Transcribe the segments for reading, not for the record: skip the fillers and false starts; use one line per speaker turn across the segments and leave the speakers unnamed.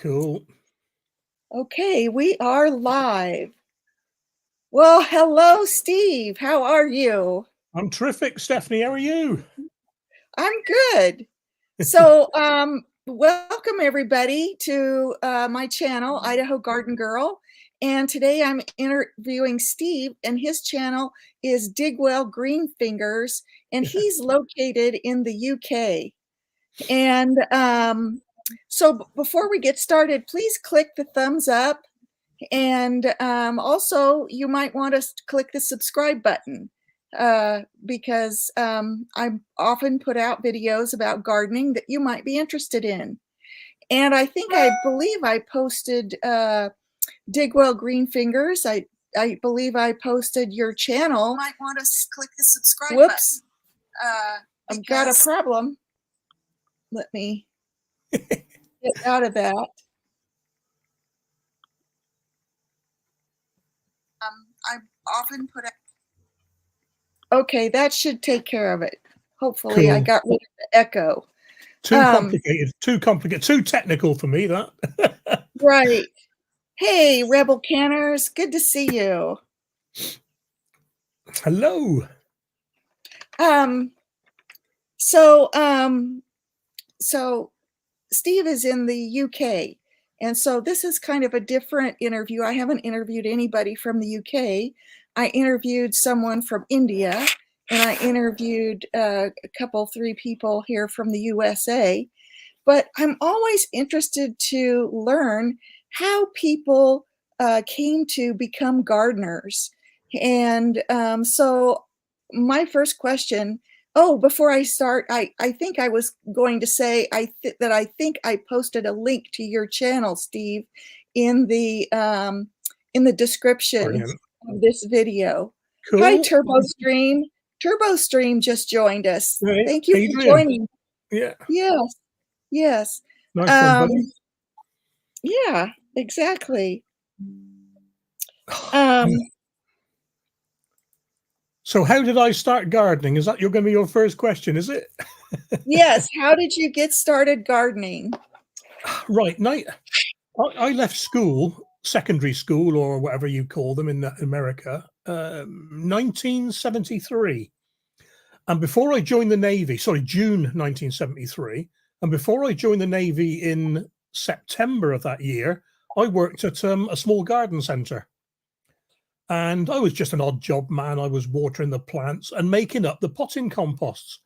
Cool.
Okay, we are live. Well, hello, Steve. How are you?
I'm terrific, Stephanie. How are you?
I'm good. So, welcome everybody to my channel, Idaho Garden Girl. And today I'm interviewing Steve, and his channel is Digwell Greenfingers, and he's located in the UK. And so before we get started, please click the thumbs up. And also, you might want to click the subscribe button because I often put out videos about gardening that you might be interested in. And I believe I posted Digwell Greenfingers. I believe I posted your channel. You might want to click the subscribe
Whoops.
button. I've got a problem. Let me get out of that. I often put out. Okay, that should take care of it. Hopefully, cool. I got rid of the echo.
Too complicated, too technical for me, that.
Right. Hey, Rebel Canners, good to see you.
Hello.
So Steve is in the UK, and so this is kind of a different interview. I haven't interviewed anybody from the UK. I interviewed someone from India, and I interviewed three people here from the USA. But I'm always interested to learn how people came to become gardeners. And so my first question, before I start, I think I was going to say that I think I posted a link to your channel, Steve, in the description of this video.
Cool.
Hi, TurboStream. TurboStream just joined us.
Right.
Thank you for joining.
Yeah.
Yes. Yes.
Nice one, buddy.
Yeah, exactly.
So how did I start gardening? Is that going to be your first question, is it?
Yes. How did you get started gardening?
Right. I left school, secondary school or whatever you call them in America, 1973. And before I joined the Navy, June 1973, and before I joined the Navy in September of that year, I worked at a small garden centre. And I was just an odd job man. I was watering the plants and making up the potting composts.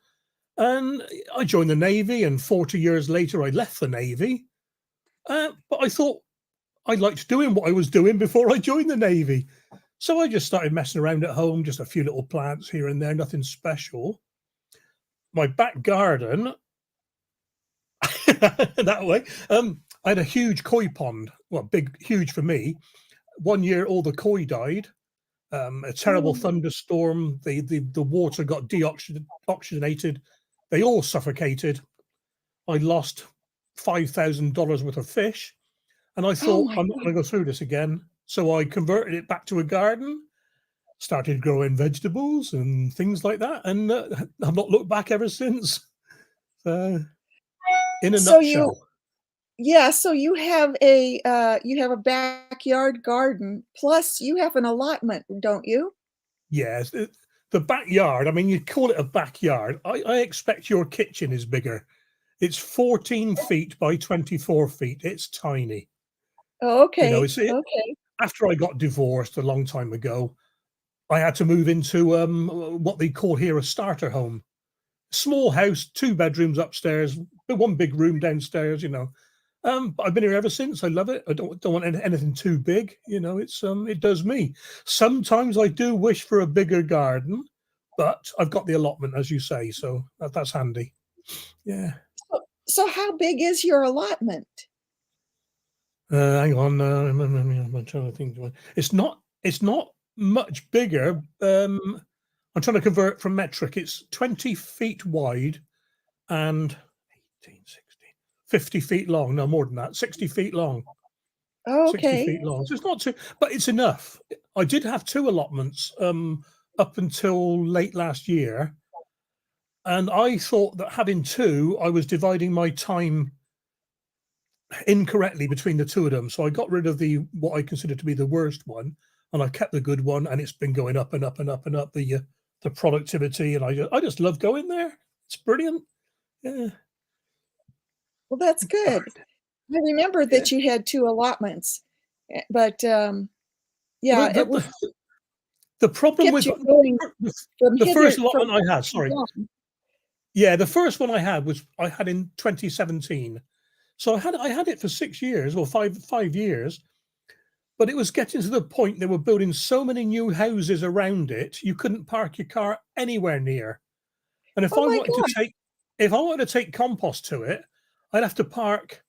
And I joined the Navy, and 40 years later, I left the Navy. But I thought I liked doing what I was doing before I joined the Navy. So I just started messing around at home, just a few little plants here and there, nothing special. My back garden, that way, I had a huge koi pond. Well, huge for me. One year, all the koi died. A terrible thunderstorm. The water got deoxygenated. They all suffocated. I lost $5,000 worth of fish. And I thought, I'm not going to go through this again. So I converted it back to a garden, started growing vegetables and things like that. And I've not looked back ever since. In a nutshell.
So you have a backyard garden, plus you have an allotment, don't you?
Yes, the backyard. I mean, you call it a backyard. I expect your kitchen is bigger. It's 14 feet by 24 feet. It's tiny.
Oh, okay.
You know,
okay.
After I got divorced a long time ago, I had to move into what they call here a starter home. Small house, 2 bedrooms upstairs, one big room downstairs, you know. But I've been here ever since. I love it. I don't want anything too big, you know. It does me. Sometimes I do wish for a bigger garden, but I've got the allotment, as you say, so that's handy. Yeah.
So how big is your allotment?
Hang on, I'm trying to think. It's not much bigger. I'm trying to convert from metric. It's 20 feet wide and 18, 16, 50 feet long. No, more than that. 60 feet long.
Oh, okay.
60 feet long. So it's not too, but it's enough. I did have 2 allotments up until late last year. And I thought that having 2, I was dividing my time incorrectly between the two of them. So I got rid of what I consider to be the worst one, and I kept the good one, and it's been going up and up and up and up, the productivity, and I just love going there. It's brilliant. Yeah.
Well, that's good. I remember
Yeah.
that you had 2 allotments, but,
Well,
yeah, it was
the problem
kept
with
you going from
the first
from
allotment I had,
to
sorry.
one.
Yeah, the first one I had in 2017. So I had it for 6 years or 5 years, but it was getting to the point they were building so many new houses around it, you couldn't park your car anywhere near. And
Oh my god.
if I wanted to take compost to it, I'd have to park,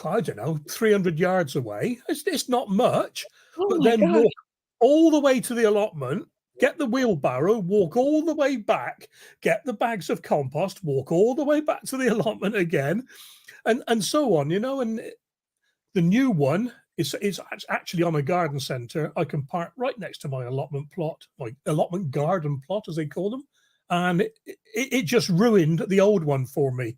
I don't know, 300 yards away. It's not much,
Oh
but
my
then
gosh.
walk all the way to the allotment, get the wheelbarrow, walk all the way back, get the bags of compost, walk all the way back to the allotment again, and so on, and the new one is actually on a garden centre. I can park right next to my allotment plot, my allotment garden plot, as they call them, and it just ruined the old one for me.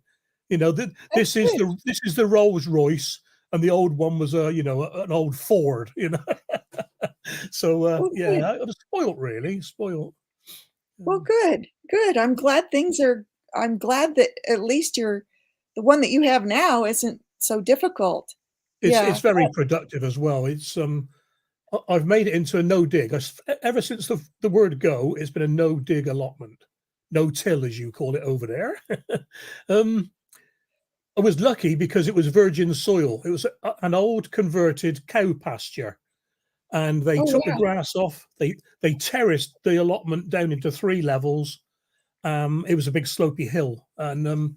That's good.
This is the Rolls Royce, and the old one was an old Ford. So
Well,
yeah,
good.
I was spoilt, really spoilt.
Well, good, good. I'm glad that at least the one that you have now isn't so difficult.
It's
Yeah.
very productive as well. I've made it into a no dig. Ever since the word go, it's been a no dig allotment, no till as you call it over there. um, I was lucky because it was virgin soil. It was an old converted cow pasture, and they
Oh,
took the
wow.
grass off. They terraced the allotment down into 3 levels. It was a big slopey hill, and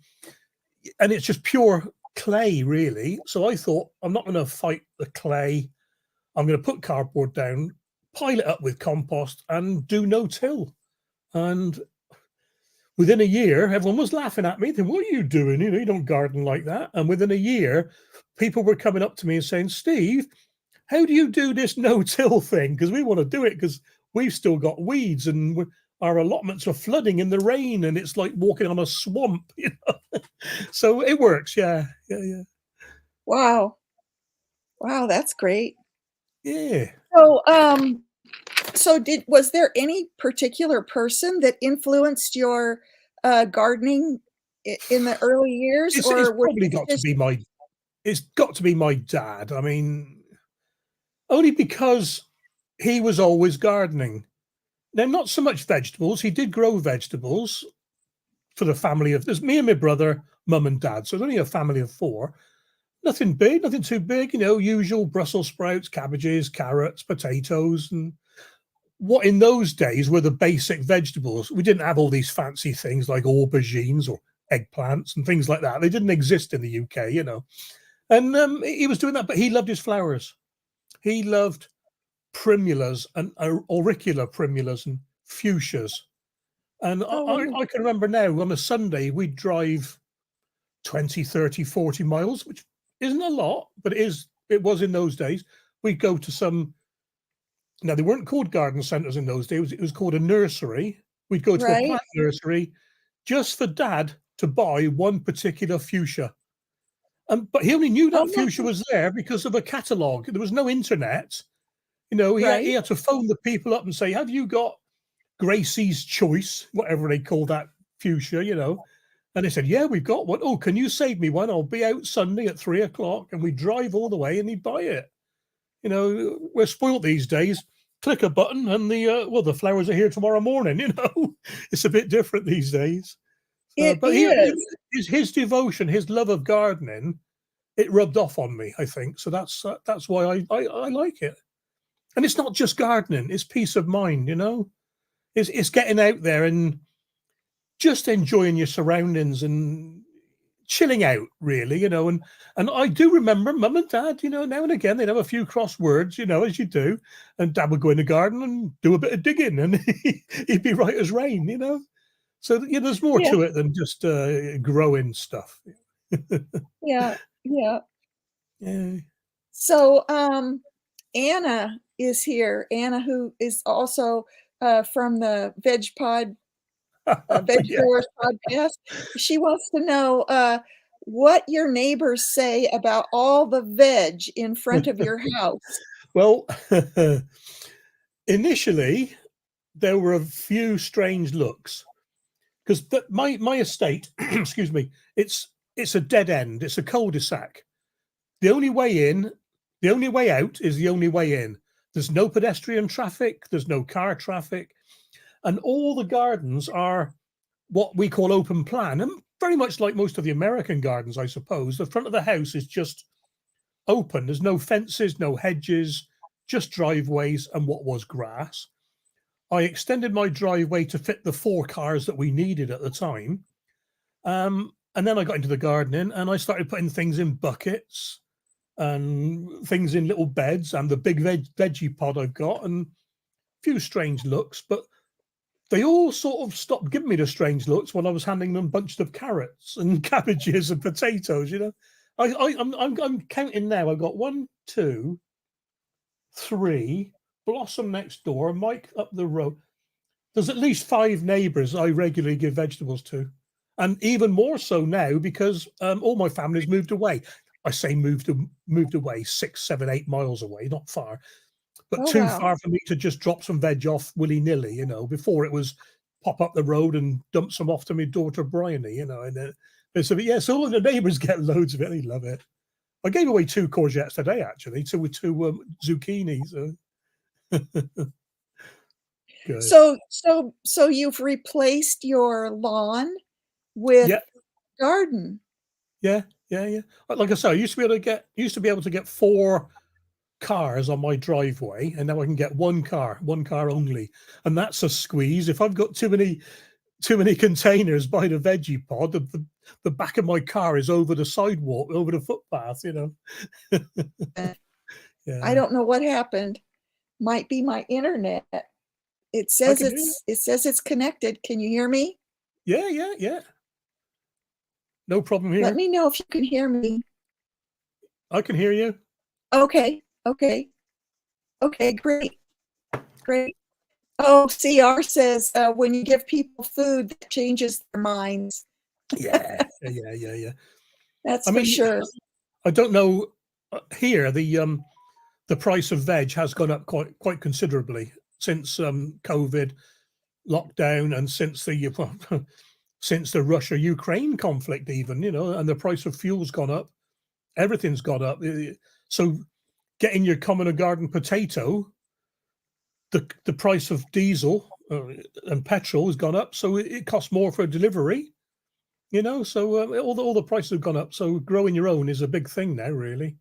it's just pure clay, really. So I thought, I'm not going to fight the clay. I'm going to put cardboard down, pile it up with compost, and do no till. And within a year, everyone was laughing at me. Thinking, what are you doing? You don't garden like that. And within a year, people were coming up to me and saying, Steve, how do you do this no-till thing? Because we want to do it because we've still got weeds and our allotments are flooding in the rain, and it's like walking on a swamp. So it works. Yeah, yeah, yeah,
Wow. Wow, that's great.
yeah.
So, was there any particular person that influenced your, gardening in the early years,
It's
or was
probably
it
got to
just
be my dad. I mean, only because he was always gardening. Now, not so much vegetables. He did grow vegetables for the family of there's me and my brother, mum and dad. So it's only a family of 4. Nothing big, nothing too big, usual Brussels sprouts, cabbages, carrots, potatoes, and what in those days were the basic vegetables. We didn't have all these fancy things like aubergines or eggplants and things like that. They didn't exist in the UK. And he was doing that, but he loved his flowers. He loved primulas and auricular primulas and fuchsias. And
oh, wow.
I can remember now on a Sunday, we'd drive 20, 30, 40 miles, which isn't a lot, but it was in those days. We'd go to now they weren't called garden centres in those days. It was called a nursery. We'd go to a
Right?
plant nursery just for dad to buy one particular fuchsia. But he only knew
Oh,
that fuchsia
wow.
was there because of a catalogue. There was no internet. He
Right?
had to phone the people up and say, have you got Gracie's Choice, whatever they call that fuchsia. And they said, yeah, we've got one. Oh, can you save me one? I'll be out Sunday at 3 o'clock. And we drive all the way and he'd buy it. We're spoiled these days. Click a button and the flowers are here tomorrow morning. It's a bit different these days.
It
But
is.
his devotion, his love of gardening, it rubbed off on me, I think. So that's why I like it. And it's not just gardening; it's peace of mind. It's getting out there and just enjoying your surroundings and chilling out, really. And I do remember mum and dad, now and again they'd have a few cross words, as you do, and dad would go in the garden and do a bit of digging, and he'd be right as rain. So there's more
Yeah.
to it than just growing stuff.
Yeah. Yeah.
Yeah.
So, Anna is here. Anna, who is also, from the Veg
Yeah.
Growers podcast. She wants to know, what your neighbors say about all the veg in front of your house.
Well, initially there were a few strange looks because my estate, excuse me, it's a dead end. It's a cul-de-sac. The only way in, the only way out is the only way in. There's no pedestrian traffic. There's no car traffic, and all the gardens are what we call open plan, and very much like most of the American gardens, I suppose. The front of the house is just open. There's no fences, no hedges, just driveways and what was grass. I extended my driveway to fit the 4 cars that we needed at the time. And then I got into the gardening and I started putting things in buckets and things in little beds and the big veggie pod I've got and a few strange looks, but they all sort of stopped giving me the strange looks when I was handing them bunches of carrots and cabbages and potatoes. I'm counting now. I've got 1, 2, 3, Blossom next door, Mike up the road. There's at least 5 neighbours I regularly give vegetables to, and even more so now because all my family's moved away. I say moved away 6, 7, 8 miles away, not far, but too far for me to just drop some veg off willy nilly. Before it was pop up the road and dump some off to my daughter Bryony. And so all of the neighbours get loads of it. They love it. I gave away 2 courgettes today, actually, two zucchinis. Good.
So you've replaced your lawn with garden.
Yeah. Like I say, I used to be able to get 4 cars on my driveway, and now I can get 1 car only, and that's a squeeze. If I've got too many containers by the veggie pod, the back of my car is over the sidewalk, over the footpath. Yeah.
I don't know what happened. Might be my internet. It says it's connected. Can you hear me?
Yeah. No problem here.
Let me know if you can hear me.
I can hear you.
Okay, great. Oh, CR says when you give people food, that changes their minds.
Yeah.
That's for sure.
I don't know. Here, the price of veg has gone up quite considerably since COVID lockdown and since the Russia-Ukraine conflict, even, and the price of fuel's gone up. Everything's gone up. So getting your common garden potato, the price of diesel and petrol has gone up. So it costs more for a delivery, so all the prices have gone up. So growing your own is a big thing now, really.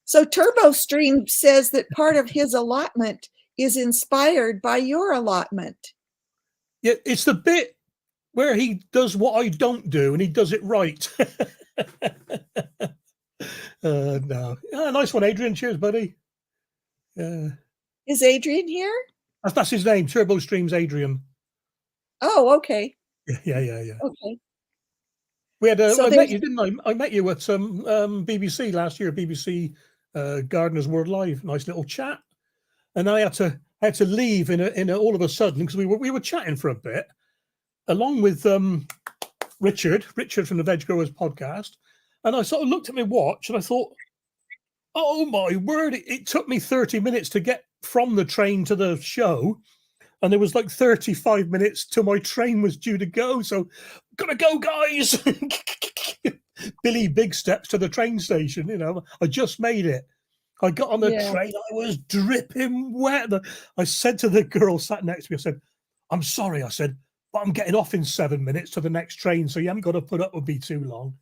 So TurboStream says that part of his allotment is inspired by your allotment.
Yeah, it's the bit where he does what I don't do and he does it right. No. Nice one, Adrian. Cheers, buddy.
Is Adrian here?
That's his name. TurboStream's Adrian.
Oh, okay.
Yeah.
Okay.
We had I met you, didn't I? I met you at BBC last year, BBC Gardeners World Live. Nice little chat. And I had to leave in a all of a sudden because we were chatting for a bit, along with Richard from the Veg Growers podcast. And I sort of looked at my watch and I thought, oh my word, it took me 30 minutes to get from the train to the show. And there was like 35 minutes till my train was due to go. So, gotta go, guys. Billy Big Steps to the train station. I just made it. I got on the train. I was dripping wet. I said to the girl sat next to me, I said, I'm sorry. I said, but I'm getting off in 7 minutes to the next train. So you haven't got to put up with me too long.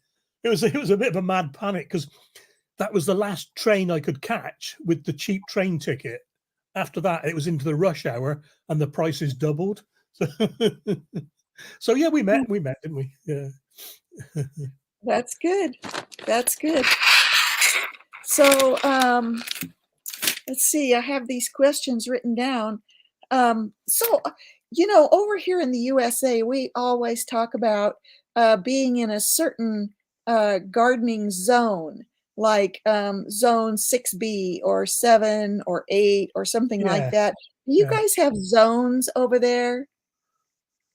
It was a bit of a mad panic because that was the last train I could catch with the cheap train ticket. After that, it was into the rush hour and the prices doubled. So yeah, we met, didn't we? Yeah.
That's good. So let's see. I have these questions written down. So, over here in the USA, we always talk about being in a certain gardening zone, like zone 6B or 7 or 8 or something like that. Do you guys have zones over there?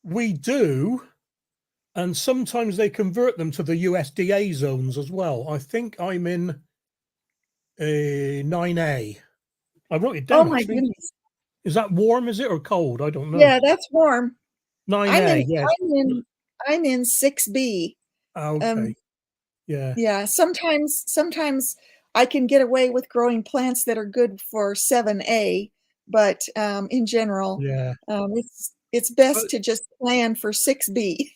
We do, And sometimes they convert them to the USDA zones as well. I think I'm in a 9A. I wrote it
Oh
down
my
actually.
goodness.
Is that warm? Is it or cold? I don't know.
Yeah, that's warm.
9A. Yes.
I'm in 6B.
Okay. Yeah.
Yeah, sometimes I can get away with growing plants that are good for 7A, but in general,
Yeah.
it's best
But
to just plan for 6B.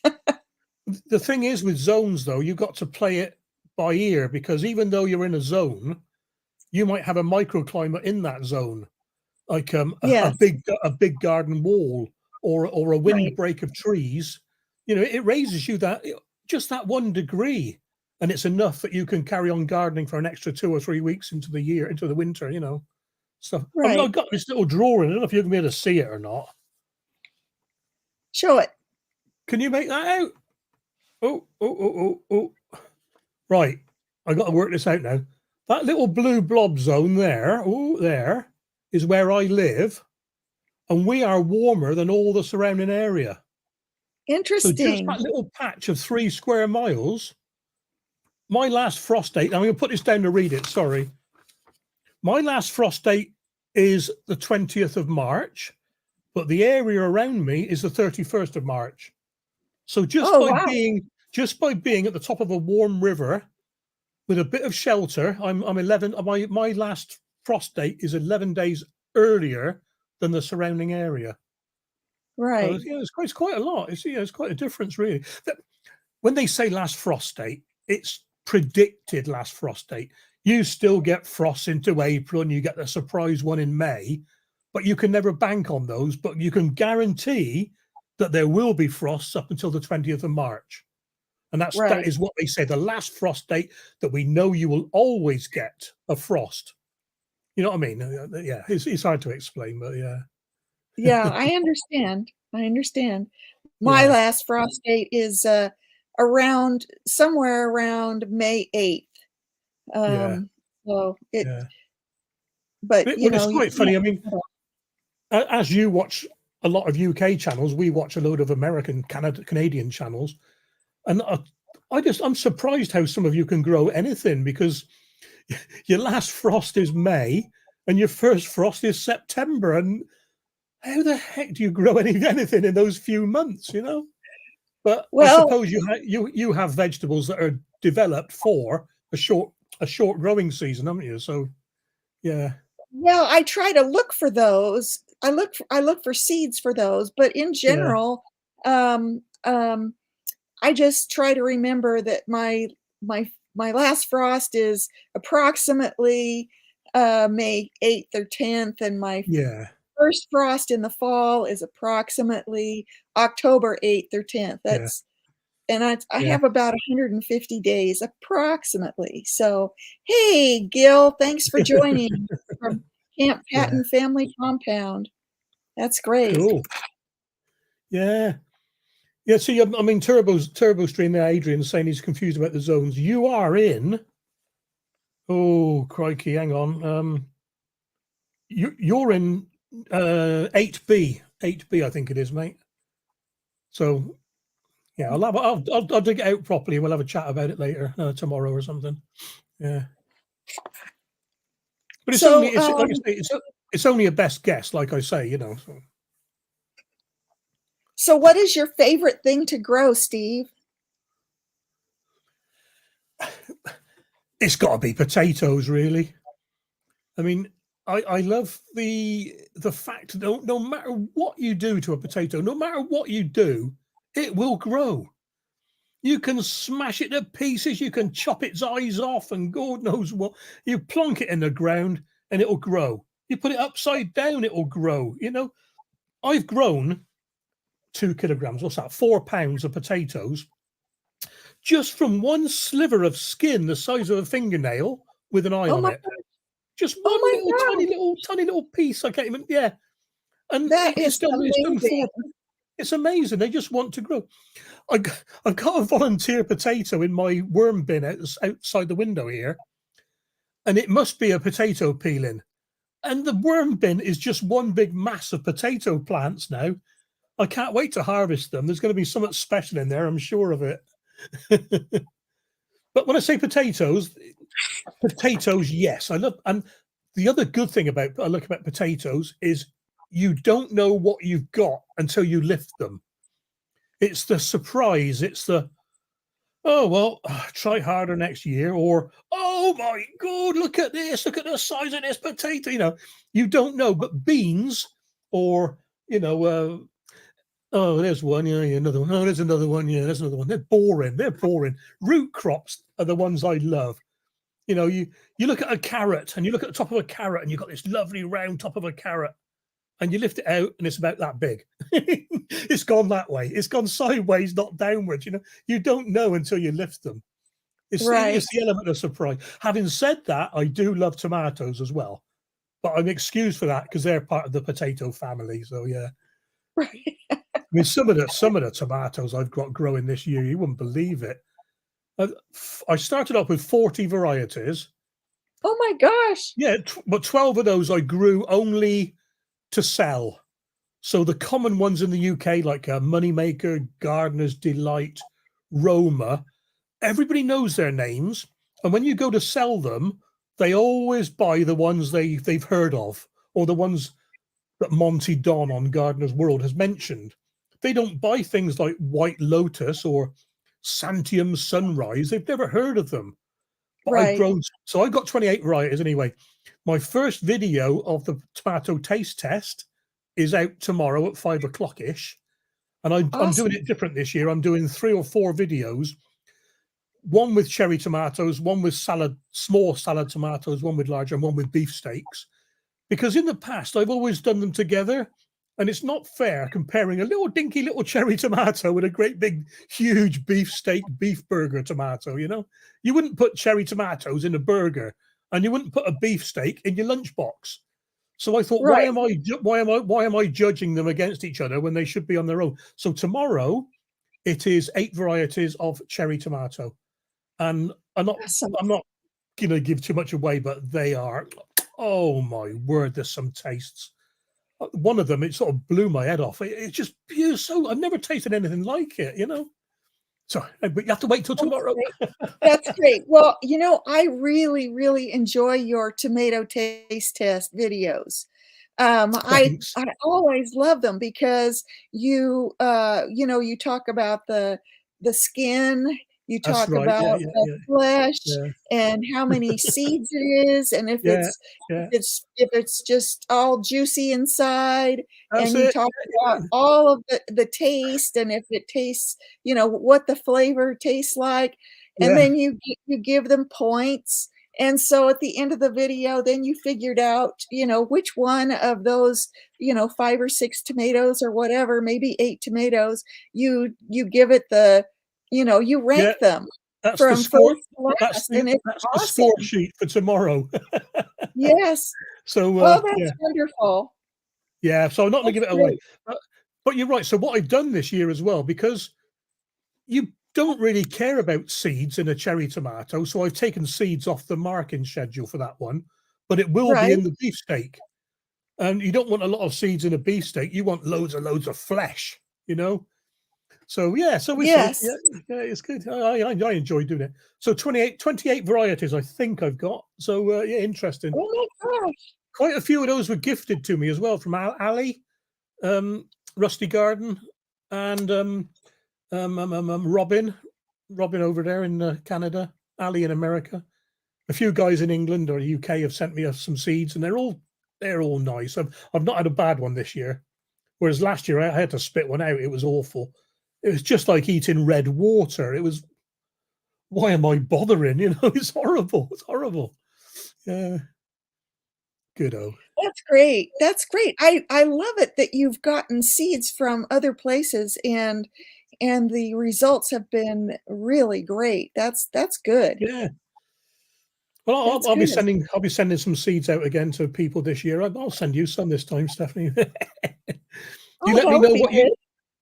the thing is with zones, though, you've got to play it by ear, because even though you're in a zone, you might have a microclimate in that zone, like a
Yes,
big garden wall or a
right,
windbreak of trees. You know, it raises you just that 1 degree, and it's enough that you can carry on gardening for an extra 2 or 3 weeks into the winter. You know, stuff. I mean,
right.
I've got this little drawing. I don't know if you're gonna be able to see it or not.
Show it.
Can you make that out? Oh. Right. I got to work this out now. That little blue blob zone there, there is where I live, and we are warmer than all the surrounding area. So just that
Interesting.
little patch of 3 square miles, my last frost date, I'm going to put this down to read it, sorry. My last frost date is the 20th of March, but the area around me is the 31st of March. So
Oh, wow.
just by being at the top of a warm river with a bit of shelter, I'm 11. My last frost date is 11 days earlier than the surrounding area. So
Right,
yeah, it's quite a lot. It's quite a difference, really. When they say last frost date, it's predicted last frost date. You still get frosts into April, and you get the surprise one in May, but you can never bank on those. But you can guarantee that there will be frosts up until the 20th of March. And that
right.
is what they say, the last frost date that we know you will always get a frost. You know what I mean? Yeah, it's hard to explain, but yeah,
Yeah, I understand. I understand. My
yeah,
last frost date is around somewhere around May 8th.
yeah,
So it,
yeah.
but
Well, it's
you
quite funny.
can't.
I mean, as you watch a lot of UK channels, we watch a load of American, Canadian channels, and I'm surprised how some of you can grow anything, because your last frost is May and your first frost is September, and how the heck do you grow anything in those few months? You know. But I
Well,
suppose you have vegetables that are developed for a short growing season, haven't you? So yeah,
well, I try to look for those. I look for seeds for those, but in
yeah,
general, um, um, I just try to remember that my last frost is approximately May 8th or 10th, and my
yeah,
first frost in the fall is approximately October 8th or 10th.
yeah,
I
yeah.
have about 150 days approximately. So, hey, Gil, thanks for joining from Camp
Yeah,
Patton Family Compound. That's great.
cool. Yeah, yeah. See, I mean, Turbo Stream there. Adrian's saying he's confused about the zones. You are in. Oh, crikey! Hang on. You're in 8B. 8B, I think it is, mate. So yeah, I'll dig it out properly. We'll have a chat about it later, tomorrow or something. Yeah. But
So,
it's like I say, it's only a best guess, like I say, you know. So.
so what is your favorite thing to grow, Steve?
It's got to be potatoes, really. I mean, I love the fact that no matter what you do to a potato, no matter what you do, it will grow. You can smash it to pieces, you can chop its eyes off, and God knows what. You plonk it in the ground, and it'll grow. You put it upside down, it'll grow. You know, I've grown 2 kilograms, what's that, 4 pounds of potatoes just from one sliver of skin the size of a fingernail with an eye
Oh
on
my,
it. Just
oh
one
my
little
God,
tiny little piece. I can't even. Yeah, and
that is
it's done
amazing.
4. It's amazing. They just want to grow. I've got a volunteer potato in my worm bin outside the window here, and it must be a potato peeling. And the worm bin is just one big mass of potato plants now. I can't wait to harvest them. There's going to be something special in there, I'm sure of it. But when I say potatoes, yes, I love. And the other good thing about I look about potatoes is you don't know what you've got until you lift them. It's the surprise. It's the, oh well, try harder next year, or oh my god, look at this, look at the size of this potato. You don't know. But beans, or oh, there's one, yeah, another one. Oh, there's another one, yeah, there's another one. They're boring. They're boring. Root crops are the ones I love. You look at a carrot, and you look at the top of a carrot, and you've got this lovely round top of a carrot, and you lift it out, and it's about that big. It's gone that way. It's gone sideways, not downwards. You don't know until you lift them. It's the element of surprise. Having said that, I do love tomatoes as well, but I'm excused for that because they're part of the potato family. So yeah.
Right.
I mean, some of the tomatoes I've got growing this year, you wouldn't believe it. I started off with 40 varieties.
Oh my gosh.
Yeah, but 12 of those I grew only to sell. So the common ones in the UK, like Moneymaker, Gardener's Delight, Roma, everybody knows their names. And when you go to sell them, they always buy the ones they've heard of, or the ones that Monty Don on Gardener's World has mentioned. They don't buy things like White Lotus or Santium Sunrise. They've never heard of them. But
Right.
I've grown. So I've got 28 varieties anyway. My first video of the tomato taste test is out tomorrow at 5 o'clock-ish. And I'm doing it different this year. I'm doing 3 or 4 videos. One with cherry tomatoes, one with small salad tomatoes, one with larger, and one with beefsteaks. Because in the past, I've always done them together. And it's not fair comparing a little dinky little cherry tomato with a great big, huge beefsteak, beef burger tomato, You wouldn't put cherry tomatoes in a burger, and you wouldn't put a beefsteak in your lunchbox. So I thought, why am I judging them against each other when they should be on their own? So tomorrow, it is 8 varieties of cherry tomato. And I'm not going to give too much away, but they are, oh my word, there's some tastes. One of them, it sort of blew my head off. It's just pure. So I've never tasted anything like it, So, but you have to wait till tomorrow.
That's great. Well, I really, really enjoy your tomato taste test videos. I always love them because you talk about the skin, you talk about the flesh and how many seeds it is, and if it's just all juicy inside, and you talk about all of the taste, and if it tastes, what the flavor tastes like, and then you give them points. And so at the end of the video, then you figured out, which one of those, 5 or 6 tomatoes or whatever, maybe 8 tomatoes, you give it the, you rank them from first to last. And it's
that's
awesome.
the score sheet for tomorrow.
Yes.
So,
that's wonderful.
Yeah. So I'm not going to give it away. But you're right. So what I've done this year as well, because you don't really care about seeds in a cherry tomato, so I've taken seeds off the marking schedule for that one, but it will be in the beefsteak. And you don't want a lot of seeds in a beefsteak. You want loads of flesh, So yeah, so it's good. I enjoy doing it. So 28 varieties, I think I've got. So yeah, interesting.
Oh my gosh!
Quite a few of those were gifted to me as well from Ali, Rusty Garden, and Robin over there in Canada, Ali in America. A few guys in England or UK have sent me some seeds, and they're all nice. I've not had a bad one this year, whereas last year I had to spit one out. It was awful. It was just like eating red water. It was, why am I bothering? It's horrible. It's horrible. Yeah. Good-o.
That's great. That's great. I love it that you've gotten seeds from other places and the results have been really great. That's good.
Yeah. Well, I'll be sending some seeds out again to people this year. I'll send you some this time, Stephanie.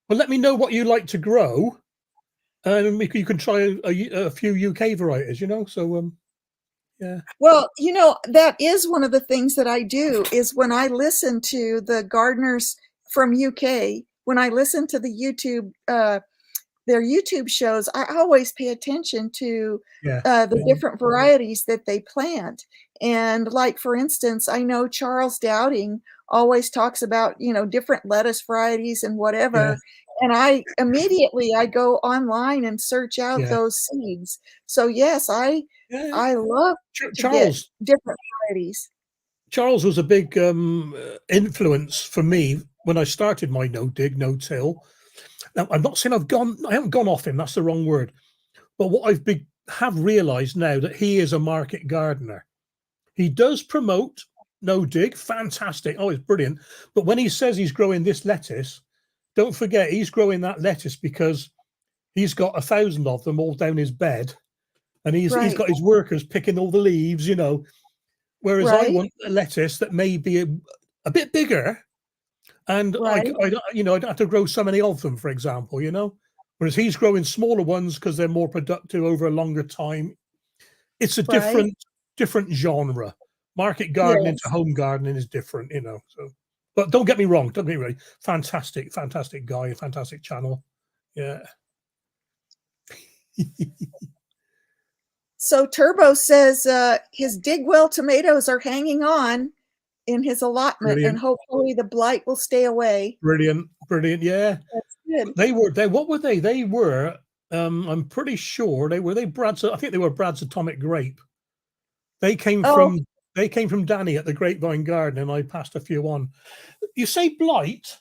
Let me know what you like to grow, and you can try a few UK varieties. So yeah.
Well, that is one of the things that I do is when I listen to the gardeners from UK when I listen to the YouTube, their YouTube shows, I always pay attention to
Yeah.
the different varieties that they plant. And like, for instance, I know Charles Dowding always talks about, different lettuce varieties and
Yeah.
whatever. And I go online and search out
Yeah.
those seeds. So yes, I
Yeah.
love to get
Charles
different varieties.
Charles was a big influence for me when I started my no dig, no till. Now, I'm not saying I haven't gone off him. That's the wrong word. But what have realised now that he is a market gardener. He does promote no dig, fantastic. Oh, it's brilliant. But when he says he's growing this lettuce, don't forget he's growing that lettuce because he's got 1,000 of them all down his bed, and he's
Right,
got his workers picking all the leaves. Whereas I
right,
want a lettuce that may be a bit bigger, and
right,
I don't have to grow so many of them, for example. Whereas he's growing smaller ones because they're more productive over a longer time. It's a
right.
different genre. Market gardening to
Yes.
home gardening is different. So, but don't get me wrong. Don't get me wrong. Fantastic guy, fantastic channel. Yeah.
So Turbo says his Digwell tomatoes are hanging on in his allotment, and
Brilliant.
hopefully the blight will stay away.
Brilliant. Yeah.
That's good.
What were they? They were, I'm pretty sure they Brad's, I think they were Brad's Atomic Grape. They came
Oh,
from Danny at the Grapevine Garden, and I passed a few on. You say blight?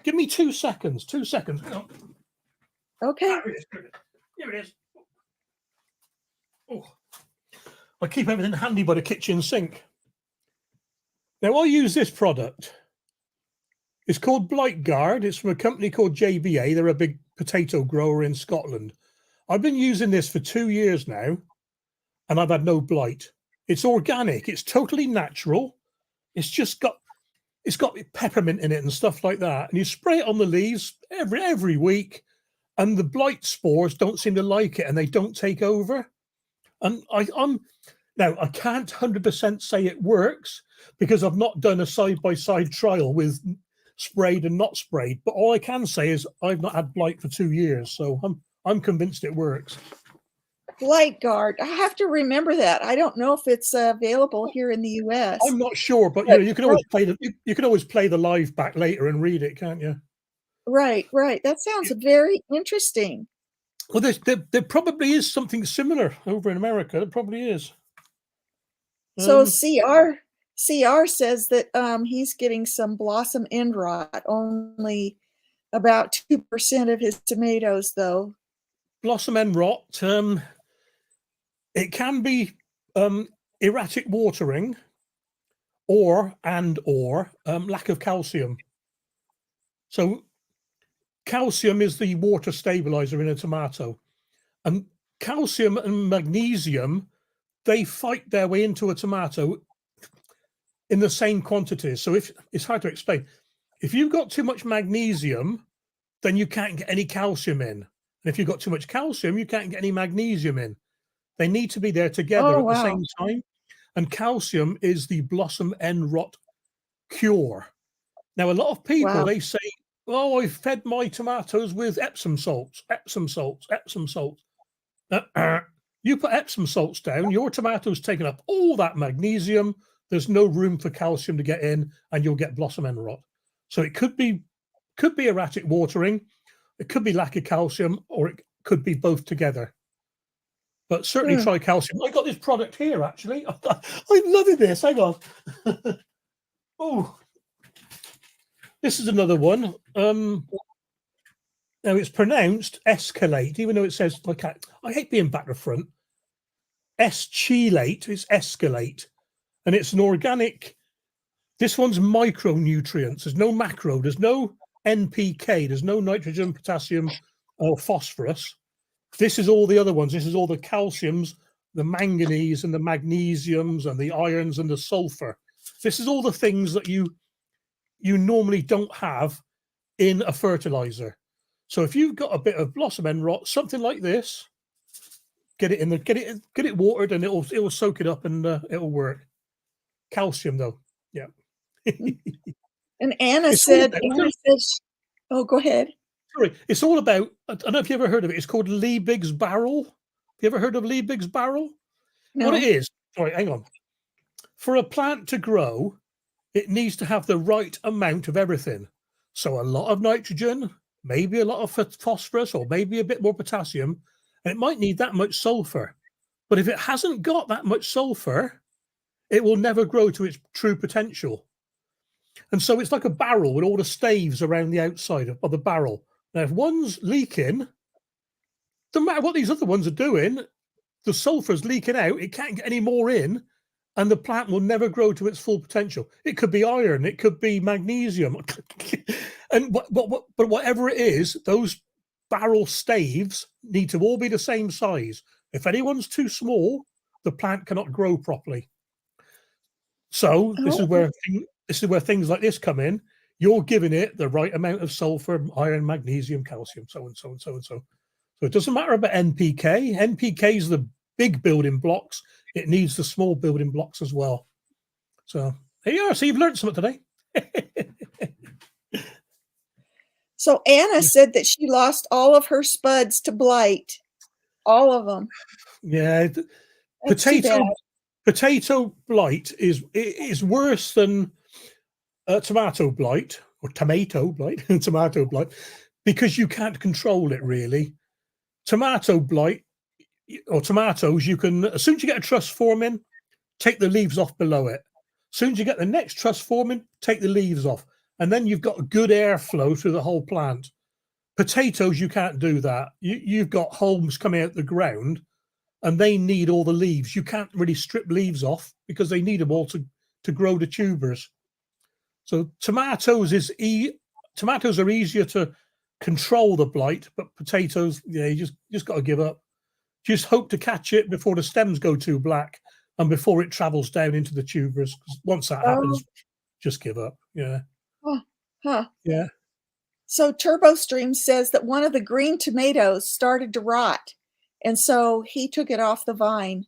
Give me 2 seconds. 2 seconds. Hang on.
okay.
Here it is. Oh, I keep everything handy by the kitchen sink. Now I use this product. It's called Blight Guard. It's from a company called JBA. They're a big potato grower in Scotland. I've been using this for 2 years now, and I've had no blight. It's organic. It's totally natural. It's got peppermint in it and stuff like that. And you spray it on the leaves every week, and the blight spores don't seem to like it, and they don't take over. And I can't 100% say it works because I've not done a side-by-side trial with sprayed and not sprayed. But all I can say is I've not had blight for 2 years, so I'm convinced it works.
Blight Guard. I have to remember that. I don't know if it's available here in the U.S.
I'm not sure, but you can always play the live back later and read it, can't you?
Right. That sounds very interesting.
Well, there probably is something similar over in America. There probably is.
So CR says that he's getting some blossom end rot, only about 2% of his tomatoes, though.
Blossom end rot. It can be erratic watering or lack of calcium. So calcium is the water stabilizer in a tomato, and calcium and magnesium, they fight their way into a tomato in the same quantities. So if it's hard to explain, if you've got too much magnesium, then you can't get any calcium in. And if you've got too much calcium, you can't get any magnesium in. They need to be there together at the same time. And calcium is the blossom end rot cure. Now, a lot of people, they say, oh, I've fed my tomatoes with Epsom salts. You put Epsom salts down, your tomatoes taking up all that magnesium. There's no room for calcium to get in, and you'll get blossom end rot. So it could be erratic watering, it could be lack of calcium, or it could be both together. But certainly try calcium. I got this product here, actually. I'm loving this. Hang on. Oh, this is another one. Now it's pronounced escalate, even though it says, like, I hate being back to front. Eschelate, it's escalate. And it's an organic. This one's micronutrients. There's no macro. There's no NPK. There's no nitrogen, potassium, or phosphorus. This is all the other ones. This is all the calciums, the manganese and the magnesiums and the irons and the sulfur. This is all the things that you normally don't have in a fertilizer. So if you've got a bit of blossom end rot, something like this, get it watered, and it will soak it up, and it'll work. Calcium, though, yeah.
And Anna said, Oh, go ahead.
Sorry, it's all about, I don't know if you ever heard of it. It's called Liebig's barrel. Have you ever heard of Liebig's barrel? What it
No.
is, sorry, hang on. For a plant to grow, it needs to have the right amount of everything. So a lot of nitrogen, maybe a lot of phosphorus, or maybe a bit more potassium, and it might need that much sulfur. But if it hasn't got that much sulfur, it will never grow to its true potential. And so it's like a barrel with all the staves around the outside of the barrel. Now, if one's leaking, no matter what these other ones are doing, the sulfur's leaking out, it can't get any more in, and the plant will never grow to its full potential. It could be iron, it could be magnesium, and but whatever it is, those barrel staves need to all be the same size. If anyone's too small, the plant cannot grow properly. So this is where things like this come in. You're giving it the right amount of sulfur, iron, magnesium, calcium, so and so and so and so. So it doesn't matter about NPK. NPK is the big building blocks. It needs the small building blocks as well. So there you are. So you've learned something today.
So Anna said that she lost all of her spuds to blight. All of them.
Yeah. Potato blight is worse than tomato blight or tomato blight, tomato blight, because you can't control it really. Tomato blight or tomatoes, you can, as soon as you get a truss forming, take the leaves off below it. As soon as you get the next truss forming, take the leaves off. And then you've got good airflow through the whole plant. Potatoes, you can't do that. You've got holes coming out the ground and they need all the leaves. You can't really strip leaves off because they need them all to grow the tubers. So tomatoes are easier to control the blight, but potatoes, yeah, you just got to give up. Just hope to catch it before the stems go too black and before it travels down into the tubers. Once that happens, just give up. Yeah.
Huh.
Yeah.
So TurboStream says that one of the green tomatoes started to rot, and so he took it off the vine.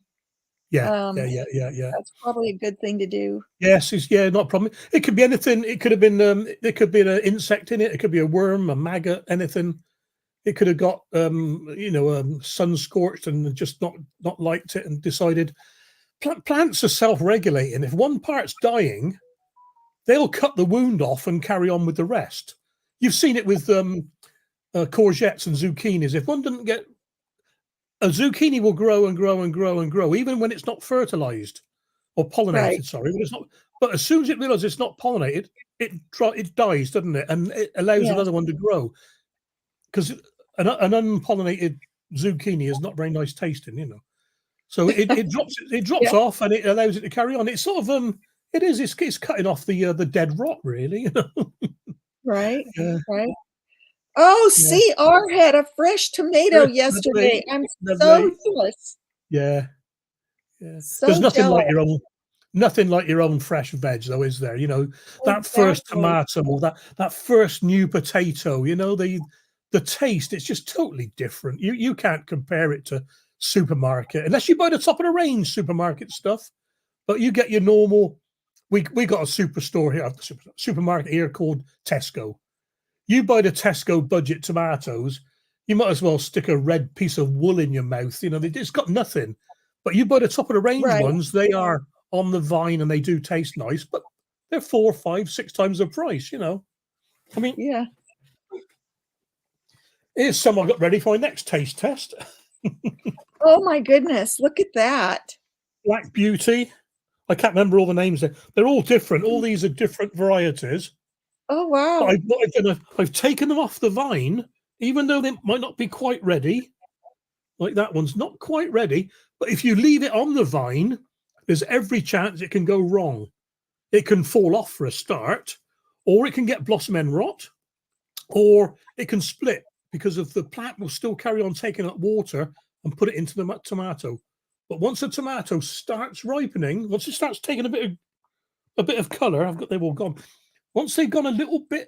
Yeah.
That's probably a good thing to do.
Yes, not a problem. It could be anything. It could have been there could be an insect in it. It could be a worm, a maggot, anything. It could have got sun scorched and just not liked it and decided. Plants are self-regulating. If one part's dying, they'll cut the wound off and carry on with the rest. You've seen it with courgettes and zucchinis. If one doesn't get a zucchini, will grow and grow and grow and grow, even when it's not fertilized or pollinated. Right. Sorry, but it's not. But as soon as it realizes it's not pollinated, it dies, doesn't it? And it allows another one to grow. Because an unpollinated zucchini is not very nice tasting, So it drops off and it allows it to carry on. It's sort of it's cutting off the dead rot, really.
Right. Yeah. Right. Oh, CR had a fresh tomato yesterday. I'm so jealous.
Yeah. So there's nothing jealous. Nothing like your own fresh veg, though, is there? That first tomato or that first new potato. The taste. It's just totally different. You can't compare it to supermarket unless you buy the top of the range supermarket stuff. But you get your normal. We got a superstore here, supermarket here called Tesco. You buy the Tesco budget tomatoes, you might as well stick a red piece of wool in your mouth. It's got nothing. But you buy the top of the range ones, they are on the vine and they do taste nice, but they're 4, 5, 6 times the price, I mean,
yeah.
Here's some I got ready for my next taste test.
Oh my goodness, look at that.
Black Beauty. I can't remember all the names there. They're all different. All these are different varieties.
Oh, wow.
I've taken them off the vine, even though they might not be quite ready. Like that one's not quite ready. But if you leave it on the vine, there's every chance it can go wrong. It can fall off for a start, or it can get blossom end rot, or it can split because of the plant will still carry on taking up water and put it into the tomato. But once the tomato starts ripening, once it starts taking a bit of color, they've all gone. Once they've gone a little bit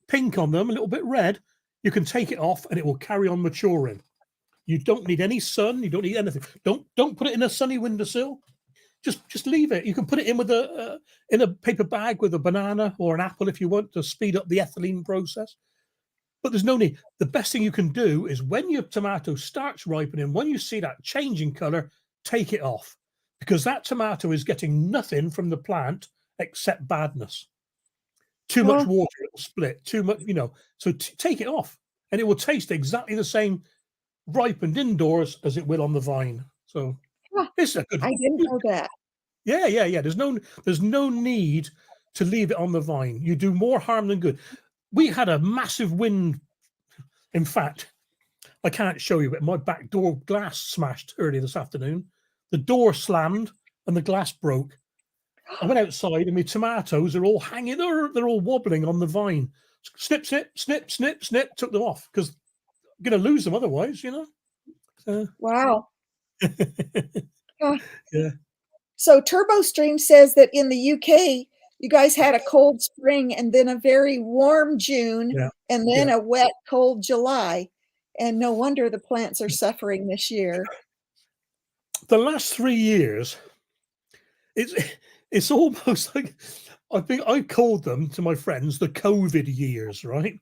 pink on them, a little bit red, you can take it off and it will carry on maturing. You don't need any sun. You don't need anything. Don't put it in a sunny windowsill. just leave it. You can put it in with in a paper bag with a banana or an apple if you want to speed up the ethylene process. But there's no need. The best thing you can do is when your tomato starts ripening, when you see that change in color, take it off, because that tomato is getting nothing from the plant except badness. Too much water, it will split. Too much, So take it off, and it will taste exactly the same ripened indoors as it will on the vine. So it's a good.
I didn't know that.
Yeah. There's no need to leave it on the vine. You do more harm than good. We had a massive wind. In fact, I can't show you, but my back door glass smashed earlier this afternoon. The door slammed and the glass broke. I went outside and my tomatoes are all hanging. They're all wobbling on the vine. Snip, snip. Took them off because I'm going to lose them otherwise.
Wow.
Yeah.
So TurboStream says that in the UK, you guys had a cold spring and then a very warm June and then a wet, cold July. And no wonder the plants are suffering this year.
The last 3 years, it's almost like I called them to my friends the COVID years, right?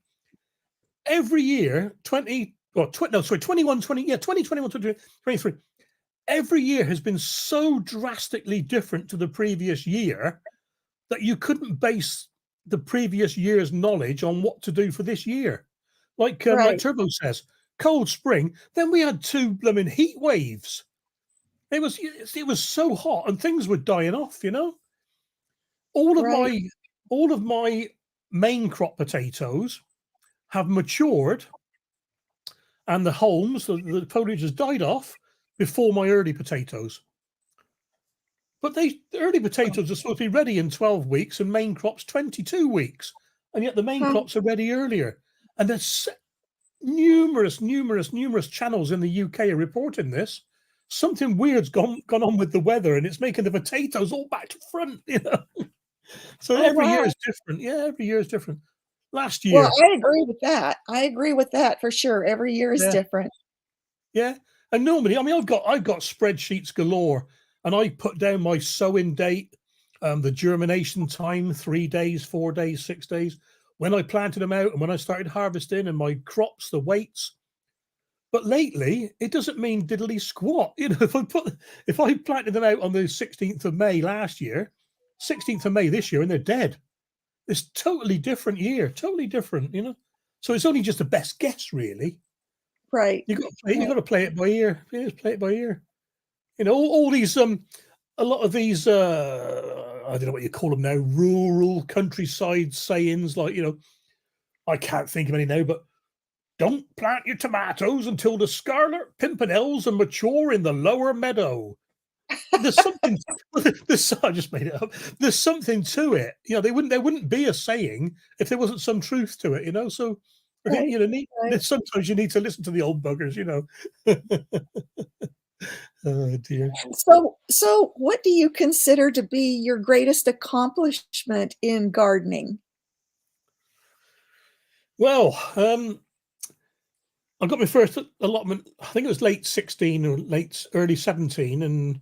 Every year, 2021, 2023. Every year has been so drastically different to the previous year that you couldn't base the previous year's knowledge on what to do for this year. Like Turbo says, cold spring, then we had 2 blooming heat waves. It was so hot and things were dying off, All of my main crop potatoes have matured and the haulms, the foliage has died off before my early potatoes. But the early potatoes are supposed to be ready in 12 weeks and main crops 22 weeks. And yet the main crops are ready earlier. And there's numerous channels in the UK are reporting this. Something weird's gone on with the weather and it's making the potatoes all back to front, So every year is different. Yeah, every year is different. Last year.
Well, I agree with that. I agree with that for sure. Every year is different.
Yeah. And normally, I've got spreadsheets galore. And I put down my sowing date, the germination time, 3 days, 4 days, 6 days, when I planted them out and when I started harvesting and my crops, the weights. But lately, it doesn't mean diddly squat. If I planted them out on the 16th of May last year, 16th of May this year, and they're dead. It's totally different year, totally different, So it's only just a best guess, really.
Right.
You got to play it by ear. Just play it by ear. All these, a lot of these, I don't know what you call them now, rural countryside sayings, like, I can't think of any now, but don't plant your tomatoes until the scarlet pimpernels are mature in the lower meadow. There's something, I just made it up. There's something to it. There wouldn't be a saying if there wasn't some truth to it, so I think, sometimes you need to listen to the old buggers, Oh dear.
So what do you consider to be your greatest accomplishment in gardening?
Well, I got my first allotment, I think it was late 16 or early 17, and